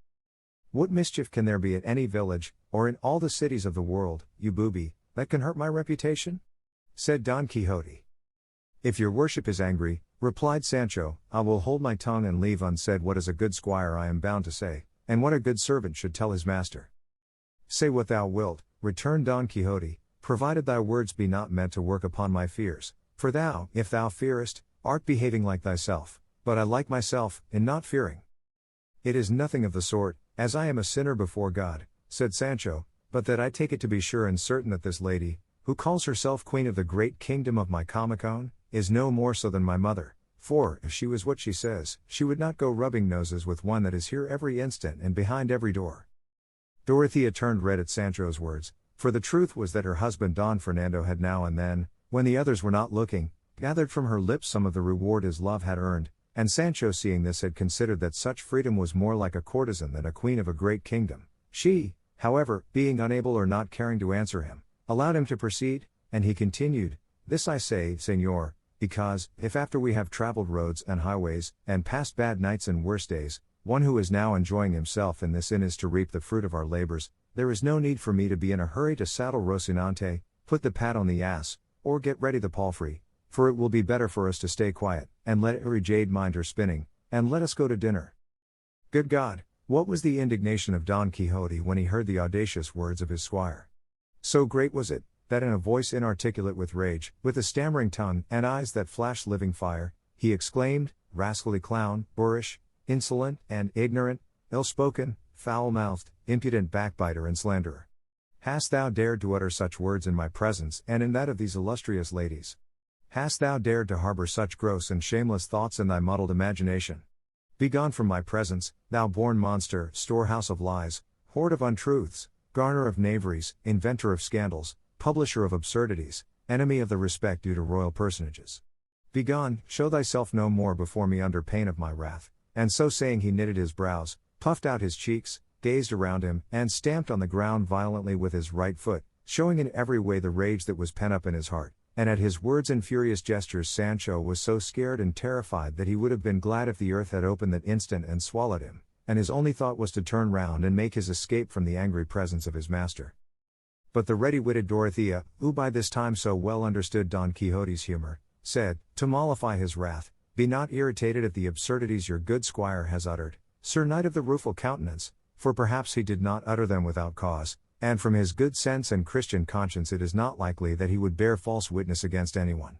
What mischief can there be at any village, or in all the cities of the world, you booby, that can hurt my reputation? Said Don Quixote. If your worship is angry, replied Sancho, I will hold my tongue and leave unsaid what as a good squire I am bound to say, and what a good servant should tell his master. Say what thou wilt, returned Don Quixote, provided thy words be not meant to work upon my fears, for thou, if thou fearest, art behaving like thyself, but I like myself, in not fearing. It is nothing of the sort, as I am a sinner before God, said Sancho, but that I take it to be sure and certain that this lady, who calls herself queen of the great kingdom of my Comicone, is no more so than my mother, for, if she was what she says, she would not go rubbing noses with one that is here every instant and behind every door. Dorothea turned red at Sancho's words, for the truth was that her husband Don Fernando had now and then, when the others were not looking, gathered from her lips some of the reward his love had earned, and Sancho seeing this had considered that such freedom was more like a courtesan than a queen of a great kingdom. She, however, being unable or not caring to answer him, allowed him to proceed, and he continued, This I say, Señor, because, if after we have traveled roads and highways, and passed bad nights and worse days, one who is now enjoying himself in this inn is to reap the fruit of our labors, there is no need for me to be in a hurry to saddle Rocinante, put the pad on the ass, or get ready the palfrey, for it will be better for us to stay quiet, and let every jade mind her spinning, and let us go to dinner. Good God, what was the indignation of Don Quixote when he heard the audacious words of his squire? So great was it, that in a voice inarticulate with rage, with a stammering tongue, and eyes that flashed living fire, he exclaimed, Rascally clown, boorish, insolent, and ignorant, ill-spoken, foul-mouthed, impudent backbiter and slanderer. Hast thou dared to utter such words in my presence and in that of these illustrious ladies? Hast thou dared to harbor such gross and shameless thoughts in thy muddled imagination? Begone from my presence, thou born monster, storehouse of lies, hoard of untruths, garner of knaveries, inventor of scandals, publisher of absurdities, enemy of the respect due to royal personages. Begone, show thyself no more before me under pain of my wrath. And so saying he knitted his brows, puffed out his cheeks, gazed around him, and stamped on the ground violently with his right foot, showing in every way the rage that was pent up in his heart. And at his words and furious gestures Sancho was so scared and terrified that he would have been glad if the earth had opened that instant and swallowed him, and his only thought was to turn round and make his escape from the angry presence of his master. But the ready-witted Dorothea, who by this time so well understood Don Quixote's humor, said, to mollify his wrath, Be not irritated at the absurdities your good squire has uttered, Sir Knight of the Rueful Countenance, for perhaps he did not utter them without cause, and from his good sense and Christian conscience it is not likely that he would bear false witness against anyone.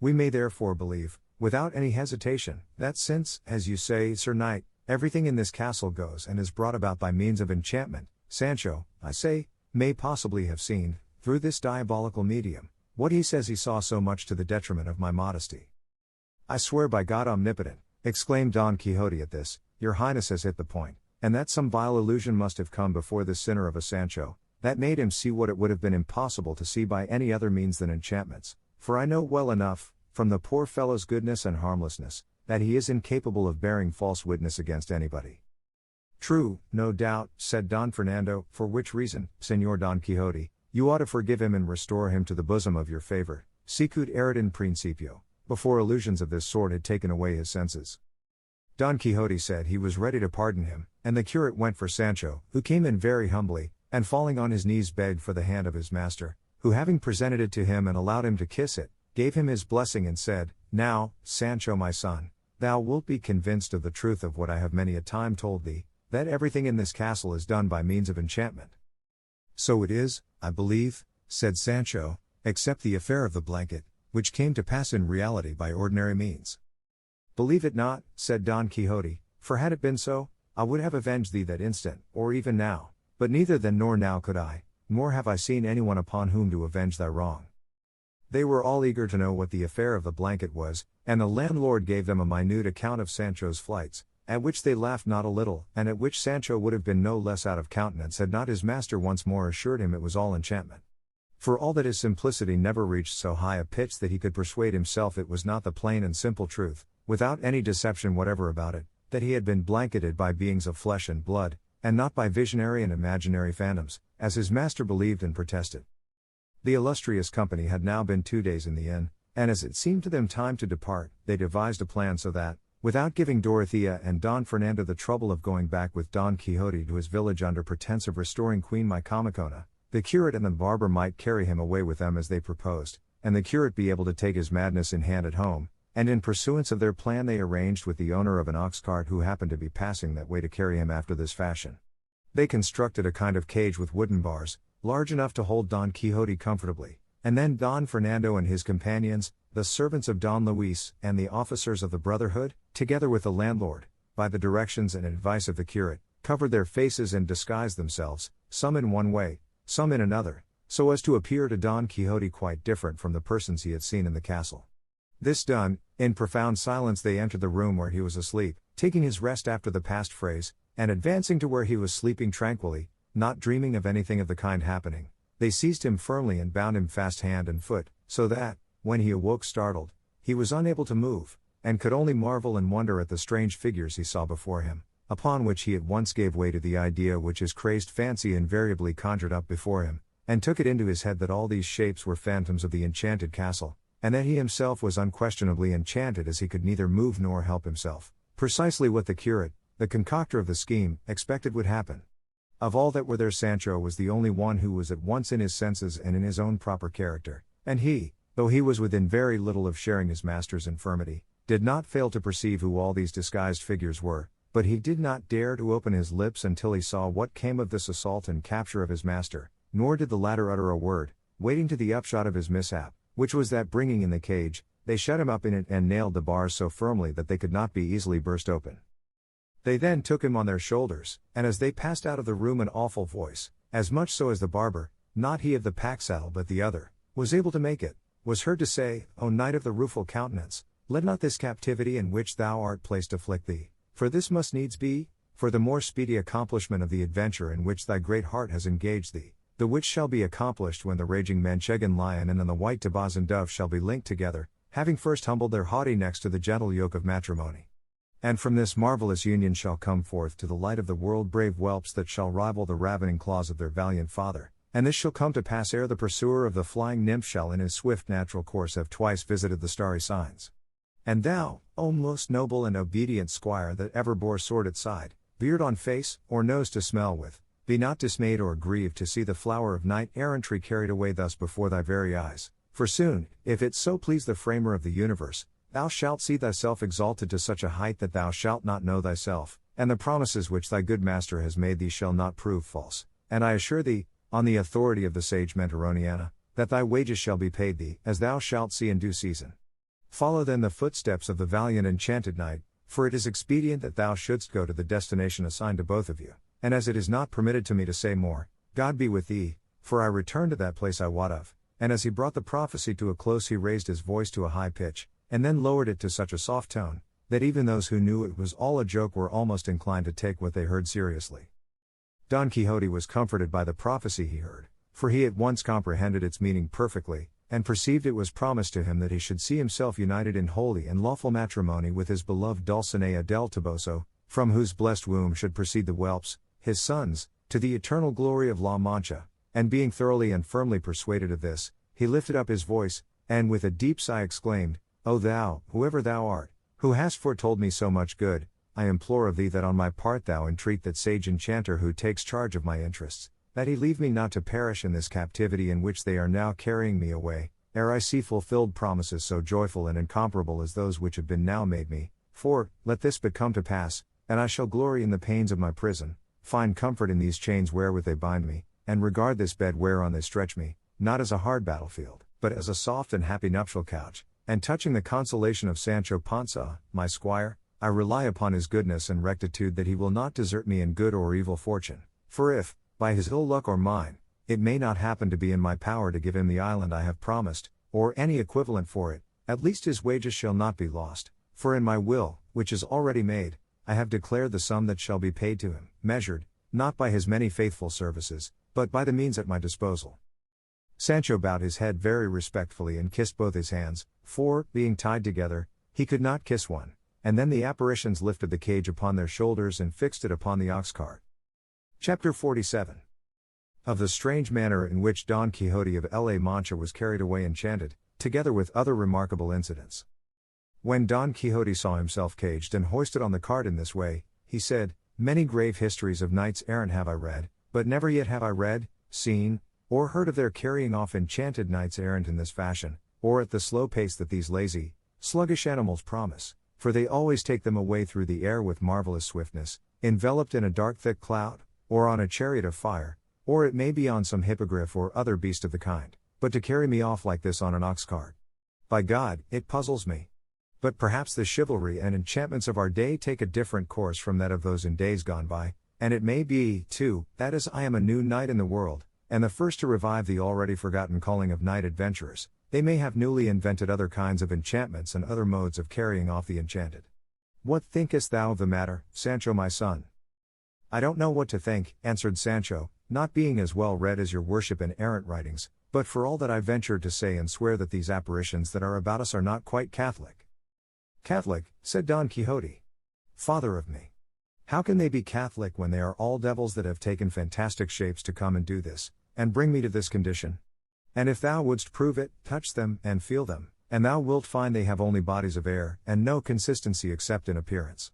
We may therefore believe, without any hesitation, that since, as you say, Sir Knight, everything in this castle goes and is brought about by means of enchantment, Sancho, I say, may possibly have seen, through this diabolical medium, what he says he saw so much to the detriment of my modesty. I swear by God omnipotent, exclaimed Don Quixote at this, your highness has hit the point, and that some vile illusion must have come before this sinner of a Sancho, that made him see what it would have been impossible to see by any other means than enchantments, for I know well enough, from the poor fellow's goodness and harmlessness, that he is incapable of bearing false witness against anybody. True, no doubt, said Don Fernando, for which reason, Señor Don Quixote, you ought to forgive him and restore him to the bosom of your favor, sicut erat in principio, before illusions of this sort had taken away his senses. Don Quixote said he was ready to pardon him, and the curate went for Sancho, who came in very humbly, and falling on his knees begged for the hand of his master, who having presented it to him and allowed him to kiss it, gave him his blessing and said, Now, Sancho my son, thou wilt be convinced of the truth of what I have many a time told thee, that everything in this castle is done by means of enchantment. So it is, I believe, said Sancho, except the affair of the blanket, which came to pass in reality by ordinary means. Believe it not, said Don Quixote, for had it been so, I would have avenged thee that instant, or even now, but neither then nor now could I, nor have I seen anyone upon whom to avenge thy wrong. They were all eager to know what the affair of the blanket was, and the landlord gave them a minute account of Sancho's flights, at which they laughed not a little, and at which Sancho would have been no less out of countenance had not his master once more assured him it was all enchantment. For all that his simplicity never reached so high a pitch that he could persuade himself it was not the plain and simple truth, without any deception whatever about it, that he had been blanketed by beings of flesh and blood, and not by visionary and imaginary phantoms, as his master believed and protested. The illustrious company had now been 2 days in the inn, and as it seemed to them time to depart, they devised a plan so that, without giving Dorothea and Don Fernando the trouble of going back with Don Quixote to his village under pretense of restoring Queen Micomicona, the curate and the barber might carry him away with them as they proposed, and the curate be able to take his madness in hand at home, and in pursuance of their plan they arranged with the owner of an ox cart who happened to be passing that way to carry him after this fashion. They constructed a kind of cage with wooden bars, large enough to hold Don Quixote comfortably, and then Don Fernando and his companions, the servants of Don Luis, and the officers of the Brotherhood, together with the landlord, by the directions and advice of the curate, covered their faces and disguised themselves, some in one way, some in another, so as to appear to Don Quixote quite different from the persons he had seen in the castle. This done, in profound silence they entered the room where he was asleep, taking his rest after the past phrase, and advancing to where he was sleeping tranquilly, not dreaming of anything of the kind happening, they seized him firmly and bound him fast hand and foot, so that, when he awoke startled, he was unable to move, and could only marvel and wonder at the strange figures he saw before him, upon which he at once gave way to the idea which his crazed fancy invariably conjured up before him, and took it into his head that all these shapes were phantoms of the enchanted castle, and that he himself was unquestionably enchanted as he could neither move nor help himself, precisely what the curate, the concocter of the scheme, expected would happen. Of all that were there Sancho was the only one who was at once in his senses and in his own proper character, and he, though he was within very little of sharing his master's infirmity, did not fail to perceive who all these disguised figures were, but he did not dare to open his lips until he saw what came of this assault and capture of his master, nor did the latter utter a word, waiting to the upshot of his mishap, which was that bringing in the cage, they shut him up in it and nailed the bars so firmly that they could not be easily burst open. They then took him on their shoulders, and as they passed out of the room an awful voice, as much so as the barber, not he of the pack saddle but the other, was able to make it, was heard to say, O knight of the rueful countenance, let not this captivity in which thou art placed afflict thee, for this must needs be, for the more speedy accomplishment of the adventure in which thy great heart has engaged thee, the which shall be accomplished when the raging Manchegan lion and the white Tabazan dove shall be linked together, having first humbled their haughty necks to the gentle yoke of matrimony. And from this marvelous union shall come forth to the light of the world brave whelps that shall rival the ravening claws of their valiant father, and this shall come to pass ere the pursuer of the flying nymph shall in his swift natural course have twice visited the starry signs. And thou, O most noble and obedient squire that ever bore sword at side, beard on face, or nose to smell with, be not dismayed or grieved to see the flower of knight-errantry carried away thus before thy very eyes, for soon, if it so please the framer of the universe, thou shalt see thyself exalted to such a height that thou shalt not know thyself, and the promises which thy good master has made thee shall not prove false, and I assure thee, on the authority of the sage Mentoroniana, that thy wages shall be paid thee, as thou shalt see in due season. Follow then the footsteps of the valiant enchanted knight, for it is expedient that thou shouldst go to the destination assigned to both of you, and as it is not permitted to me to say more, God be with thee, for I return to that place I wot of. And as he brought the prophecy to a close he raised his voice to a high pitch, and then lowered it to such a soft tone, that even those who knew it was all a joke were almost inclined to take what they heard seriously. Don Quixote was comforted by the prophecy he heard, for he at once comprehended its meaning perfectly, and perceived it was promised to him that he should see himself united in holy and lawful matrimony with his beloved Dulcinea del Toboso, from whose blessed womb should proceed the whelps, his sons, to the eternal glory of La Mancha, and being thoroughly and firmly persuaded of this, he lifted up his voice, and with a deep sigh exclaimed, O thou, whoever thou art, who hast foretold me so much good, I implore of thee that on my part thou entreat that sage enchanter who takes charge of my interests, that he leave me not to perish in this captivity in which they are now carrying me away, ere I see fulfilled promises so joyful and incomparable as those which have been now made me, for, let this but come to pass, and I shall glory in the pains of my prison, find comfort in these chains wherewith they bind me, and regard this bed whereon they stretch me, not as a hard battlefield, but as a soft and happy nuptial couch. And touching the consolation of Sancho Panza, my squire, I rely upon his goodness and rectitude that he will not desert me in good or evil fortune, for if, by his ill luck or mine, it may not happen to be in my power to give him the island I have promised, or any equivalent for it, at least his wages shall not be lost, for in my will, which is already made, I have declared the sum that shall be paid to him, measured, not by his many faithful services, but by the means at my disposal. Sancho bowed his head very respectfully and kissed both his hands, for, being tied together, he could not kiss one, and then the apparitions lifted the cage upon their shoulders and fixed it upon the ox cart. Chapter 47. Of the strange manner in which Don Quixote of La Mancha was carried away enchanted, together with other remarkable incidents. When Don Quixote saw himself caged and hoisted on the cart in this way, he said, Many grave histories of knights errant have I read, but never yet have I read, seen, or heard of their carrying off enchanted knights errant in this fashion, or at the slow pace that these lazy, sluggish animals promise, for they always take them away through the air with marvelous swiftness, enveloped in a dark thick cloud, or on a chariot of fire, or it may be on some hippogriff or other beast of the kind, but to carry me off like this on an ox cart. By God, it puzzles me. But perhaps the chivalry and enchantments of our day take a different course from that of those in days gone by, and it may be, too, that as I am a new knight in the world, and the first to revive the already forgotten calling of knight adventurers, they may have newly invented other kinds of enchantments and other modes of carrying off the enchanted. What thinkest thou of the matter, Sancho my son? I don't know what to think, answered Sancho, not being as well read as your worship in errant writings, but for all that I venture to say and swear that these apparitions that are about us are not quite Catholic. Catholic, said Don Quixote. Father of me! How can they be Catholic when they are all devils that have taken fantastic shapes to come and do this, and bring me to this condition? And if thou wouldst prove it, touch them, and feel them, and thou wilt find they have only bodies of air, and no consistency except in appearance.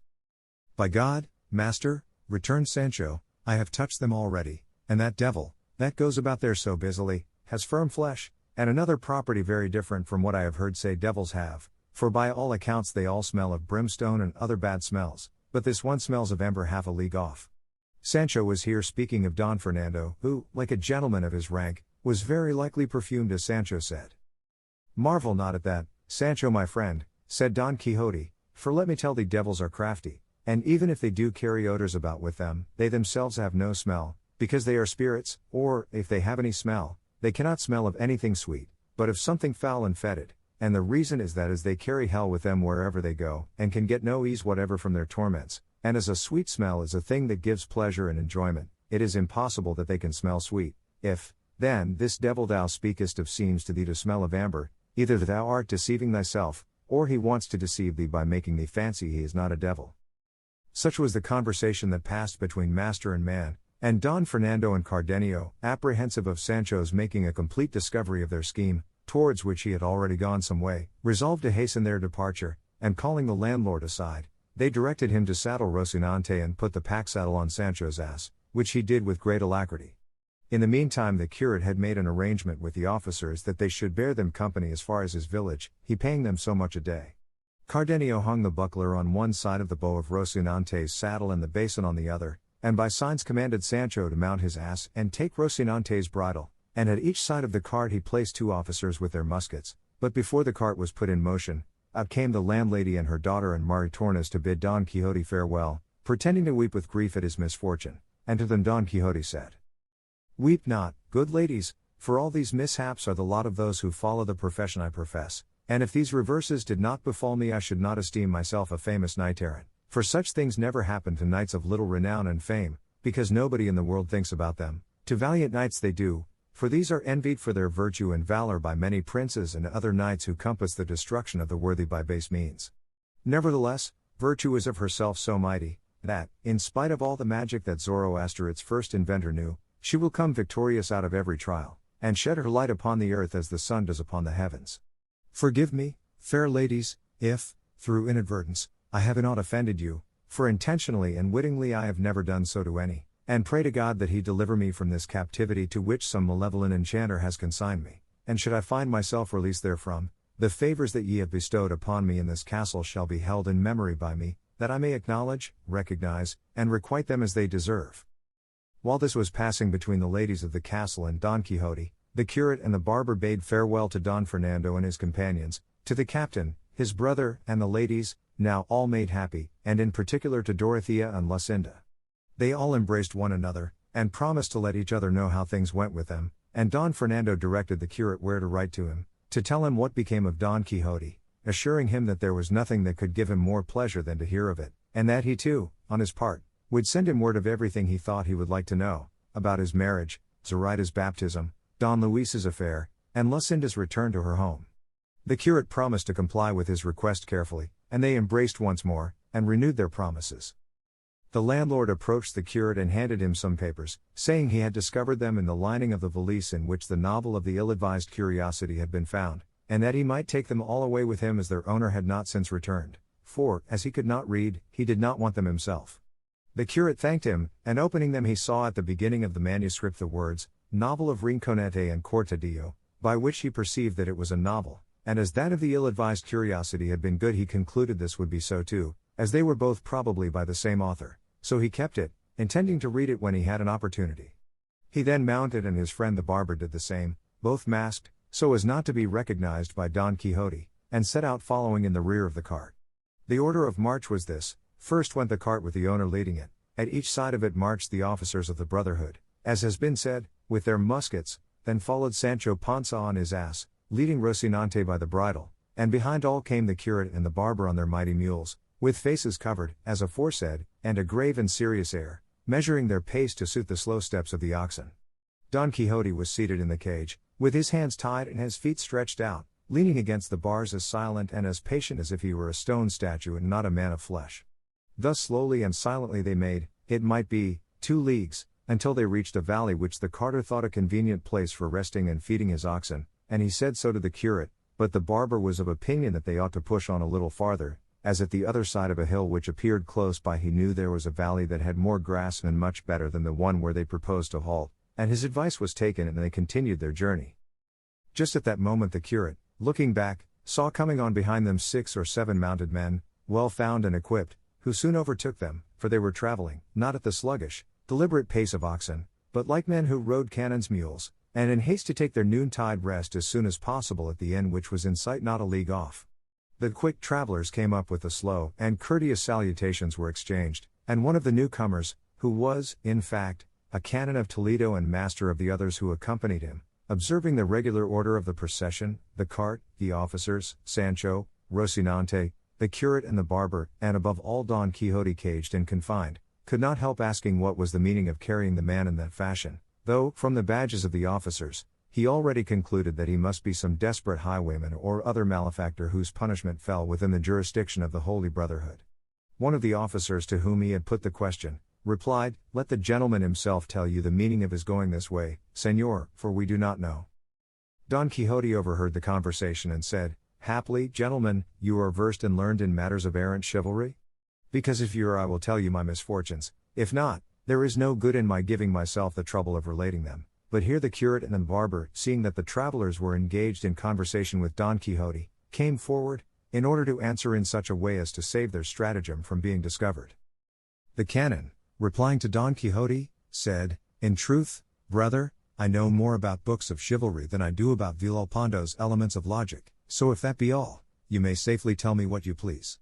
By God, master, returned Sancho, I have touched them already, and that devil, that goes about there so busily, has firm flesh, and another property very different from what I have heard say devils have, for by all accounts they all smell of brimstone and other bad smells, but this one smells of ember half a league off. Sancho was here speaking of Don Fernando, who, like a gentleman of his rank, was very likely perfumed as Sancho said. Marvel not at that, Sancho my friend, said Don Quixote, for let me tell thee devils are crafty, and even if they do carry odors about with them, they themselves have no smell, because they are spirits, or, if they have any smell, they cannot smell of anything sweet, but of something foul and fetid, and the reason is that as they carry hell with them wherever they go, and can get no ease whatever from their torments, and as a sweet smell is a thing that gives pleasure and enjoyment, it is impossible that they can smell sweet, if, then, this devil thou speakest of seems to thee to smell of amber, either that thou art deceiving thyself, or he wants to deceive thee by making thee fancy he is not a devil. Such was the conversation that passed between master and man, and Don Fernando and Cardenio, apprehensive of Sancho's making a complete discovery of their scheme, towards which he had already gone some way, resolved to hasten their departure, and calling the landlord aside, they directed him to saddle Rocinante and put the pack saddle on Sancho's ass, which he did with great alacrity. In the meantime the curate had made an arrangement with the officers that they should bear them company as far as his village, he paying them so much a day. Cardenio hung the buckler on one side of the bow of Rocinante's saddle and the basin on the other, and by signs commanded Sancho to mount his ass and take Rocinante's bridle, and at each side of the cart he placed 2 officers with their muskets, but before the cart was put in motion, out came the landlady and her daughter and Maritornes to bid Don Quixote farewell, pretending to weep with grief at his misfortune, and to them Don Quixote said, Weep not, good ladies, for all these mishaps are the lot of those who follow the profession I profess, and if these reverses did not befall me I should not esteem myself a famous knight-errant, for such things never happen to knights of little renown and fame, because nobody in the world thinks about them, to valiant knights they do, for these are envied for their virtue and valor by many princes and other knights who compass the destruction of the worthy by base means. Nevertheless, virtue is of herself so mighty, that, in spite of all the magic that Zoroaster, its first inventor, knew, she will come victorious out of every trial, and shed her light upon the earth as the sun does upon the heavens. Forgive me, fair ladies, if, through inadvertence, I have not offended you, for intentionally and wittingly I have never done so to any, and pray to God that he deliver me from this captivity to which some malevolent enchanter has consigned me, and should I find myself released therefrom, the favors that ye have bestowed upon me in this castle shall be held in memory by me, that I may acknowledge, recognize, and requite them as they deserve. While this was passing between the ladies of the castle and Don Quixote, the curate and the barber bade farewell to Don Fernando and his companions, to the captain, his brother, and the ladies, now all made happy, and in particular to Dorothea and Lucinda. They all embraced one another, and promised to let each other know how things went with them, and Don Fernando directed the curate where to write to him, to tell him what became of Don Quixote, assuring him that there was nothing that could give him more pleasure than to hear of it, and that he too, on his part, would send him word of everything he thought he would like to know, about his marriage, Zoraida's baptism, Don Luis's affair, and Lucinda's return to her home. The curate promised to comply with his request carefully, and they embraced once more, and renewed their promises. The landlord approached the curate and handed him some papers, saying he had discovered them in the lining of the valise in which the novel of the ill-advised curiosity had been found, and that he might take them all away with him as their owner had not since returned, for, as he could not read, he did not want them himself. The curate thanked him, and opening them he saw at the beginning of the manuscript the words, Novel of Rinconete and Cortadillo, by which he perceived that it was a novel, and as that of the ill-advised curiosity had been good he concluded this would be so too, as they were both probably by the same author, so he kept it, intending to read it when he had an opportunity. He then mounted and his friend the barber did the same, both masked, so as not to be recognized by Don Quixote, and set out following in the rear of the cart. The order of march was this: first went the cart with the owner leading it, at each side of it marched the officers of the Brotherhood, as has been said, with their muskets, then followed Sancho Panza on his ass, leading Rocinante by the bridle, and behind all came the curate and the barber on their mighty mules, with faces covered, as aforesaid, and a grave and serious air, measuring their pace to suit the slow steps of the oxen. Don Quixote was seated in the cage, with his hands tied and his feet stretched out, leaning against the bars as silent and as patient as if he were a stone statue and not a man of flesh. Thus slowly and silently they made, it might be, 2 leagues, until they reached a valley which the carter thought a convenient place for resting and feeding his oxen, and he said so to the curate, but the barber was of opinion that they ought to push on a little farther, as at the other side of a hill which appeared close by he knew there was a valley that had more grass and much better than the one where they proposed to halt, and his advice was taken and they continued their journey. Just at that moment the curate, looking back, saw coming on behind them 6 or 7 mounted men, well found and equipped, who soon overtook them, for they were traveling, not at the sluggish, deliberate pace of oxen, but like men who rode cannon's mules, and in haste to take their noontide rest as soon as possible at the inn which was in sight not a league off. The quick travelers came up with the slow and courteous salutations were exchanged, and one of the newcomers, who was, in fact, a canon of Toledo and master of the others who accompanied him, observing the regular order of the procession, the cart, the officers, Sancho, Rocinante, the curate and the barber, and above all Don Quixote caged and confined, could not help asking what was the meaning of carrying the man in that fashion, though, from the badges of the officers, he already concluded that he must be some desperate highwayman or other malefactor whose punishment fell within the jurisdiction of the Holy Brotherhood. One of the officers to whom he had put the question, replied, "Let the gentleman himself tell you the meaning of his going this way, Señor, for we do not know." Don Quixote overheard the conversation and said, "Haply, gentlemen, you are versed and learned in matters of errant chivalry? Because if you are I will tell you my misfortunes, if not, there is no good in my giving myself the trouble of relating them." But here the curate and the barber, seeing that the travelers were engaged in conversation with Don Quixote, came forward, in order to answer in such a way as to save their stratagem from being discovered. The canon, replying to Don Quixote, said, "In truth, brother, I know more about books of chivalry than I do about Villalpando's elements of logic, so if that be all, you may safely tell me what you please."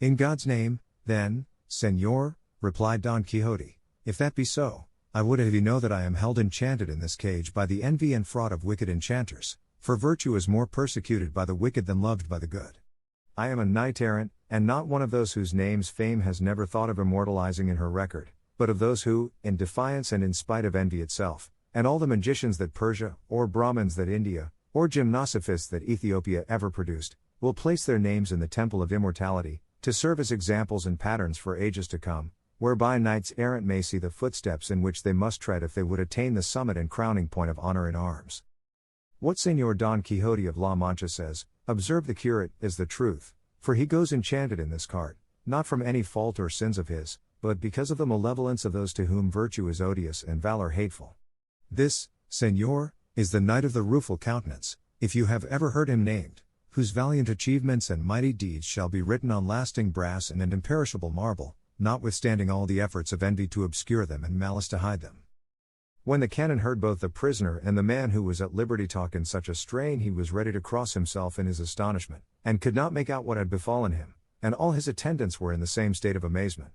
"In God's name, then, Señor," replied Don Quixote, "if that be so, I would have you know that I am held enchanted in this cage by the envy and fraud of wicked enchanters, for virtue is more persecuted by the wicked than loved by the good. I am a knight errant, and not one of those whose names fame has never thought of immortalizing in her record, but of those who, in defiance and in spite of envy itself, and all the magicians that Persia, or Brahmins that India, or gymnosophists that Ethiopia ever produced, will place their names in the temple of immortality, to serve as examples and patterns for ages to come, whereby knights errant may see the footsteps in which they must tread if they would attain the summit and crowning point of honor in arms. What Señor Don Quixote of La Mancha says, observe the curate, is the truth, for he goes enchanted in this cart, not from any fault or sins of his, but because of the malevolence of those to whom virtue is odious and valor hateful. This, Señor, is the Knight of the Rueful Countenance, if you have ever heard him named, whose valiant achievements and mighty deeds shall be written on lasting brass and in imperishable marble, notwithstanding all the efforts of envy to obscure them and malice to hide them. When the canon heard both the prisoner and the man who was at liberty talk in such a strain, he was ready to cross himself in his astonishment, and could not make out what had befallen him, and all his attendants were in the same state of amazement.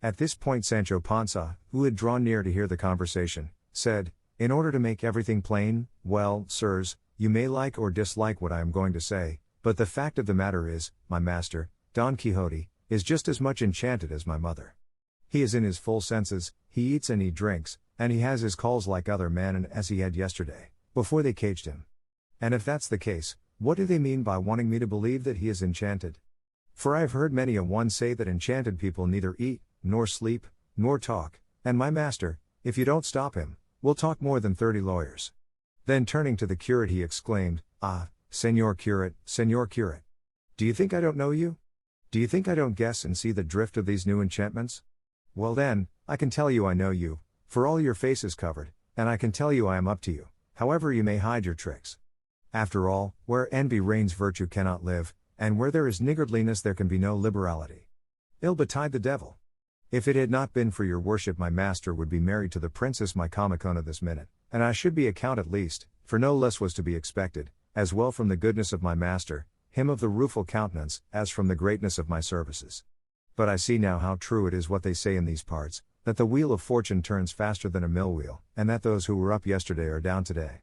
At this point Sancho Panza, who had drawn near to hear the conversation, said, in order to make everything plain, well, sirs, you may like or dislike what I am going to say, but the fact of the matter is, my master, Don Quixote, is just as much enchanted as my mother. He is in his full senses, he eats and he drinks, and he has his calls like other men and as he had yesterday, before they caged him. And if that's the case, what do they mean by wanting me to believe that he is enchanted? For I have heard many a one say that enchanted people neither eat, nor sleep, nor talk, and my master, if you don't stop him, will talk more than 30 lawyers. Then turning to the curate he exclaimed, ah, Señor Curate, do you think I don't know you? Do you think I don't guess and see the drift of these new enchantments? Well then, I can tell you I know you, for all your face is covered, and I can tell you I am up to you, however you may hide your tricks. After all, where envy reigns virtue cannot live, and where there is niggardliness there can be no liberality. Ill betide the devil. If it had not been for your worship my master would be married to the princess my Comicona this minute, and I should be a count at least, for no less was to be expected, as well from the goodness of my master, him of the rueful countenance, as from the greatness of my services. But I see now how true it is what they say in these parts, that the wheel of fortune turns faster than a mill wheel, and that those who were up yesterday are down today.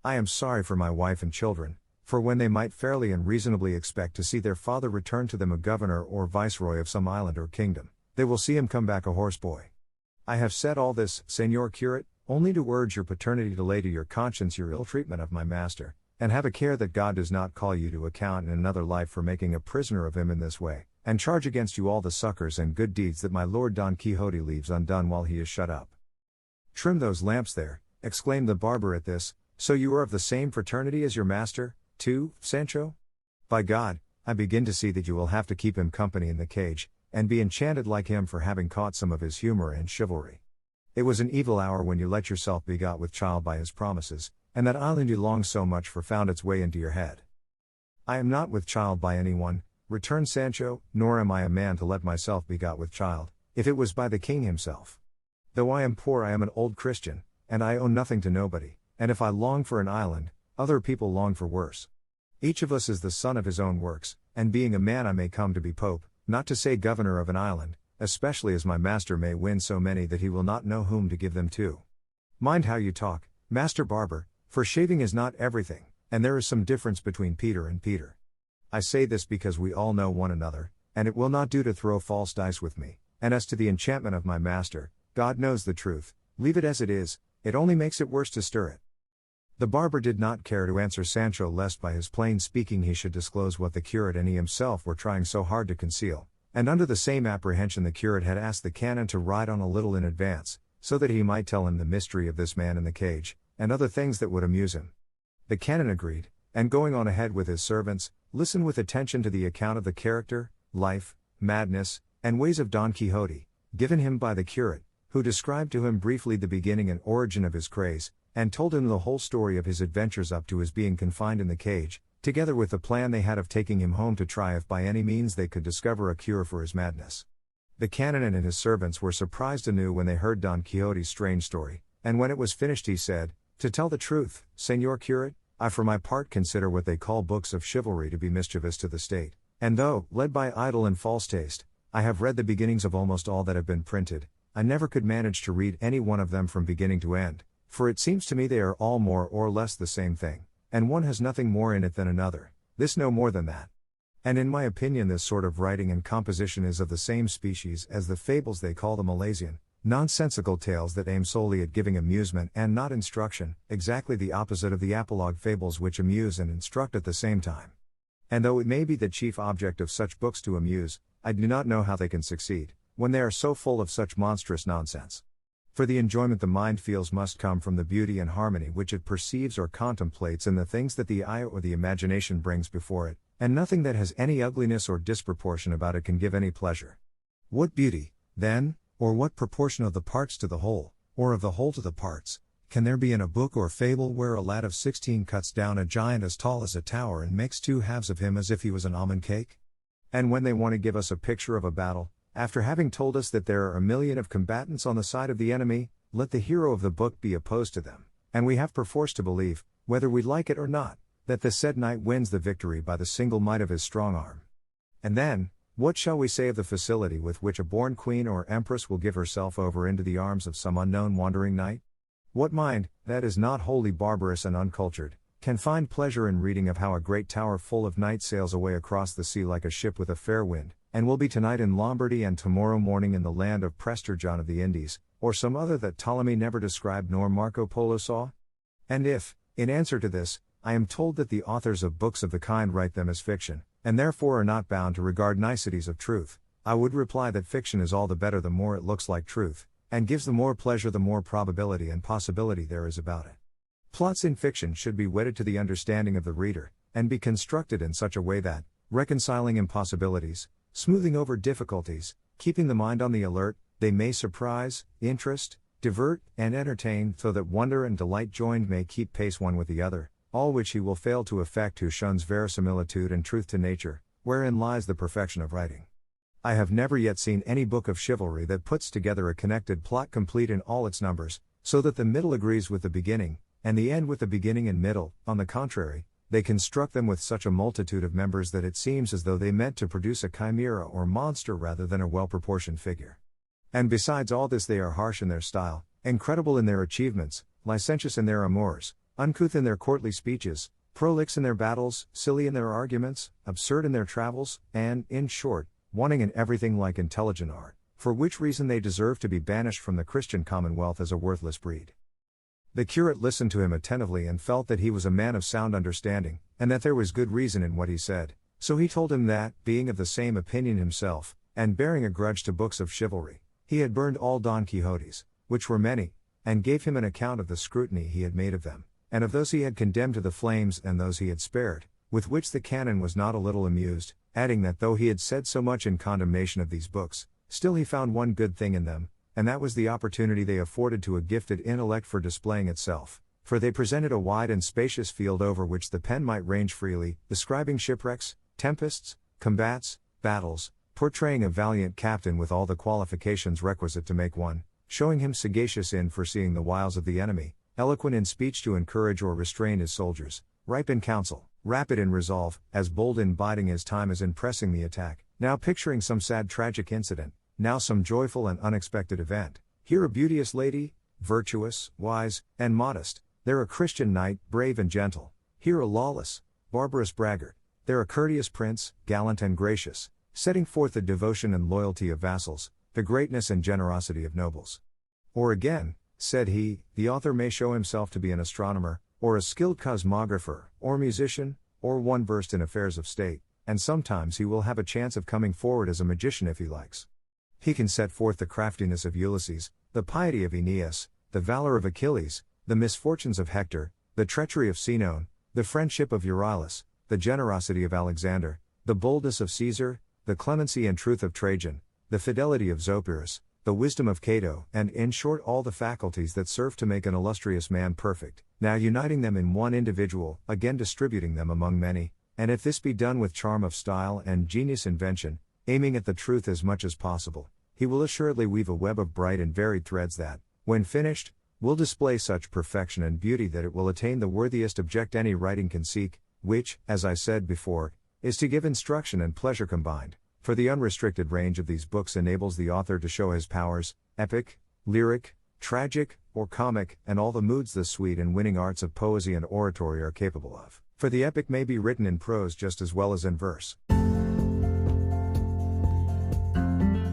I am sorry for my wife and children, for when they might fairly and reasonably expect to see their father return to them a governor or viceroy of some island or kingdom, they will see him come back a horseboy. I have said all this, Señor Curate, only to urge your paternity to lay to your conscience your ill treatment of my master, and have a care that God does not call you to account in another life for making a prisoner of him in this way, and charge against you all the succors and good deeds that my lord Don Quixote leaves undone while he is shut up. Trim those lamps there, exclaimed the barber at this, so you are of the same fraternity as your master, too, Sancho? By God, I begin to see that you will have to keep him company in the cage, and be enchanted like him for having caught some of his humor and chivalry. It was an evil hour when you let yourself be got with child by his promises, and that island you longed so much for found its way into your head. I am not with child by anyone, returned Sancho, nor am I a man to let myself be got with child, if it was by the king himself. Though I am poor I am an old Christian, and I owe nothing to nobody, and if I long for an island, other people long for worse. Each of us is the son of his own works, and being a man I may come to be pope, not to say governor of an island, especially as my master may win so many that he will not know whom to give them to. Mind how you talk, Master Barber, for shaving is not everything, and there is some difference between Peter and Peter. I say this because we all know one another, and it will not do to throw false dice with me, and as to the enchantment of my master, God knows the truth, leave it as it is, it only makes it worse to stir it. The barber did not care to answer Sancho lest by his plain speaking he should disclose what the curate and he himself were trying so hard to conceal, and under the same apprehension the curate had asked the canon to ride on a little in advance, so that he might tell him the mystery of this man in the cage, and other things that would amuse him. The canon agreed, and going on ahead with his servants, listened with attention to the account of the character, life, madness, and ways of Don Quixote, given him by the curate, who described to him briefly the beginning and origin of his craze, and told him the whole story of his adventures up to his being confined in the cage, together with the plan they had of taking him home to try if by any means they could discover a cure for his madness. The canon and his servants were surprised anew when they heard Don Quixote's strange story, and when it was finished he said, "To tell the truth, Señor Curate, I for my part consider what they call books of chivalry to be mischievous to the state, and though, led by idle and false taste, I have read the beginnings of almost all that have been printed, I never could manage to read any one of them from beginning to end, for it seems to me they are all more or less the same thing, and one has nothing more in it than another, this no more than that. And in my opinion this sort of writing and composition is of the same species as the fables they call the Milesian, nonsensical tales that aim solely at giving amusement and not instruction, exactly the opposite of the apologue fables which amuse and instruct at the same time. And though it may be the chief object of such books to amuse, I do not know how they can succeed, when they are so full of such monstrous nonsense. For the enjoyment the mind feels must come from the beauty and harmony which it perceives or contemplates in the things that the eye or the imagination brings before it, and nothing that has any ugliness or disproportion about it can give any pleasure. What beauty, then, or what proportion of the parts to the whole, or of the whole to the parts, can there be in a book or fable where a lad of 16 cuts down a giant as tall as a tower and makes two halves of him as if he was an almond cake? And when they want to give us a picture of a battle, after having told us that there are 1,000,000 of combatants on the side of the enemy, let the hero of the book be opposed to them, and we have perforce to believe, whether we like it or not, that the said knight wins the victory by the single might of his strong arm. And then, what shall we say of the facility with which a born queen or empress will give herself over into the arms of some unknown wandering knight? What mind, that is not wholly barbarous and uncultured, can find pleasure in reading of how a great tower full of knights sails away across the sea like a ship with a fair wind, and will be tonight in Lombardy and tomorrow morning in the land of Prester John of the Indies, or some other that Ptolemy never described nor Marco Polo saw? And if, in answer to this, I am told that the authors of books of the kind write them as fiction, and therefore are not bound to regard niceties of truth, I would reply that fiction is all the better the more it looks like truth, and gives the more pleasure the more probability and possibility there is about it. Plots in fiction should be wedded to the understanding of the reader, and be constructed in such a way that, reconciling impossibilities, smoothing over difficulties, keeping the mind on the alert, they may surprise, interest, divert, and entertain, so that wonder and delight joined may keep pace one with the other, all which he will fail to effect who shuns verisimilitude and truth to nature, wherein lies the perfection of writing. I have never yet seen any book of chivalry that puts together a connected plot complete in all its numbers, so that the middle agrees with the beginning, and the end with the beginning and middle. On the contrary, they construct them with such a multitude of members that it seems as though they meant to produce a chimera or monster rather than a well-proportioned figure. And besides all this they are harsh in their style, incredible in their achievements, licentious in their amours, uncouth in their courtly speeches, prolix in their battles, silly in their arguments, absurd in their travels, and, in short, wanting in everything like intelligent art, for which reason they deserve to be banished from the Christian commonwealth as a worthless breed. The curate listened to him attentively and felt that he was a man of sound understanding, and that there was good reason in what he said, so he told him that, being of the same opinion himself, and bearing a grudge to books of chivalry, he had burned all Don Quixote's, which were many, and gave him an account of the scrutiny he had made of them, and of those he had condemned to the flames and those he had spared, with which the canon was not a little amused, adding that though he had said so much in condemnation of these books, still he found one good thing in them, and that was the opportunity they afforded to a gifted intellect for displaying itself, for they presented a wide and spacious field over which the pen might range freely, describing shipwrecks, tempests, combats, battles, portraying a valiant captain with all the qualifications requisite to make one, showing him sagacious in foreseeing the wiles of the enemy, eloquent in speech to encourage or restrain his soldiers, ripe in counsel, rapid in resolve, as bold in biding his time as in pressing the attack, now picturing some sad tragic incident, now some joyful and unexpected event, here a beauteous lady, virtuous, wise, and modest, there a Christian knight, brave and gentle, here a lawless, barbarous braggart, there a courteous prince, gallant and gracious, setting forth the devotion and loyalty of vassals, the greatness and generosity of nobles. Or again, said he, the author may show himself to be an astronomer, or a skilled cosmographer, or musician, or one versed in affairs of state, and sometimes he will have a chance of coming forward as a magician if he likes. He can set forth the craftiness of Ulysses, the piety of Aeneas, the valor of Achilles, the misfortunes of Hector, the treachery of Sinon, the friendship of Euryalus, the generosity of Alexander, the boldness of Caesar, the clemency and truth of Trajan, the fidelity of Zopyrus, the wisdom of Cato, and in short all the faculties that serve to make an illustrious man perfect, now uniting them in one individual, again distributing them among many, and if this be done with charm of style and genius invention, aiming at the truth as much as possible, he will assuredly weave a web of bright and varied threads that, when finished, will display such perfection and beauty that it will attain the worthiest object any writing can seek, which, as I said before, is to give instruction and pleasure combined, for the unrestricted range of these books enables the author to show his powers, epic, lyric, tragic, or comic, and all the moods the sweet and winning arts of poesy and oratory are capable of, for the epic may be written in prose just as well as in verse.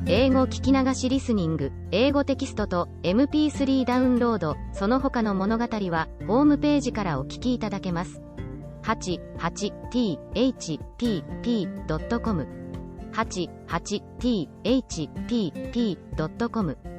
英語聞き流しリスニング、英語テキストと MP3 ダウンロード、その他の物語はホームページからお聞きいただけます。88thpp.com 88thpp.com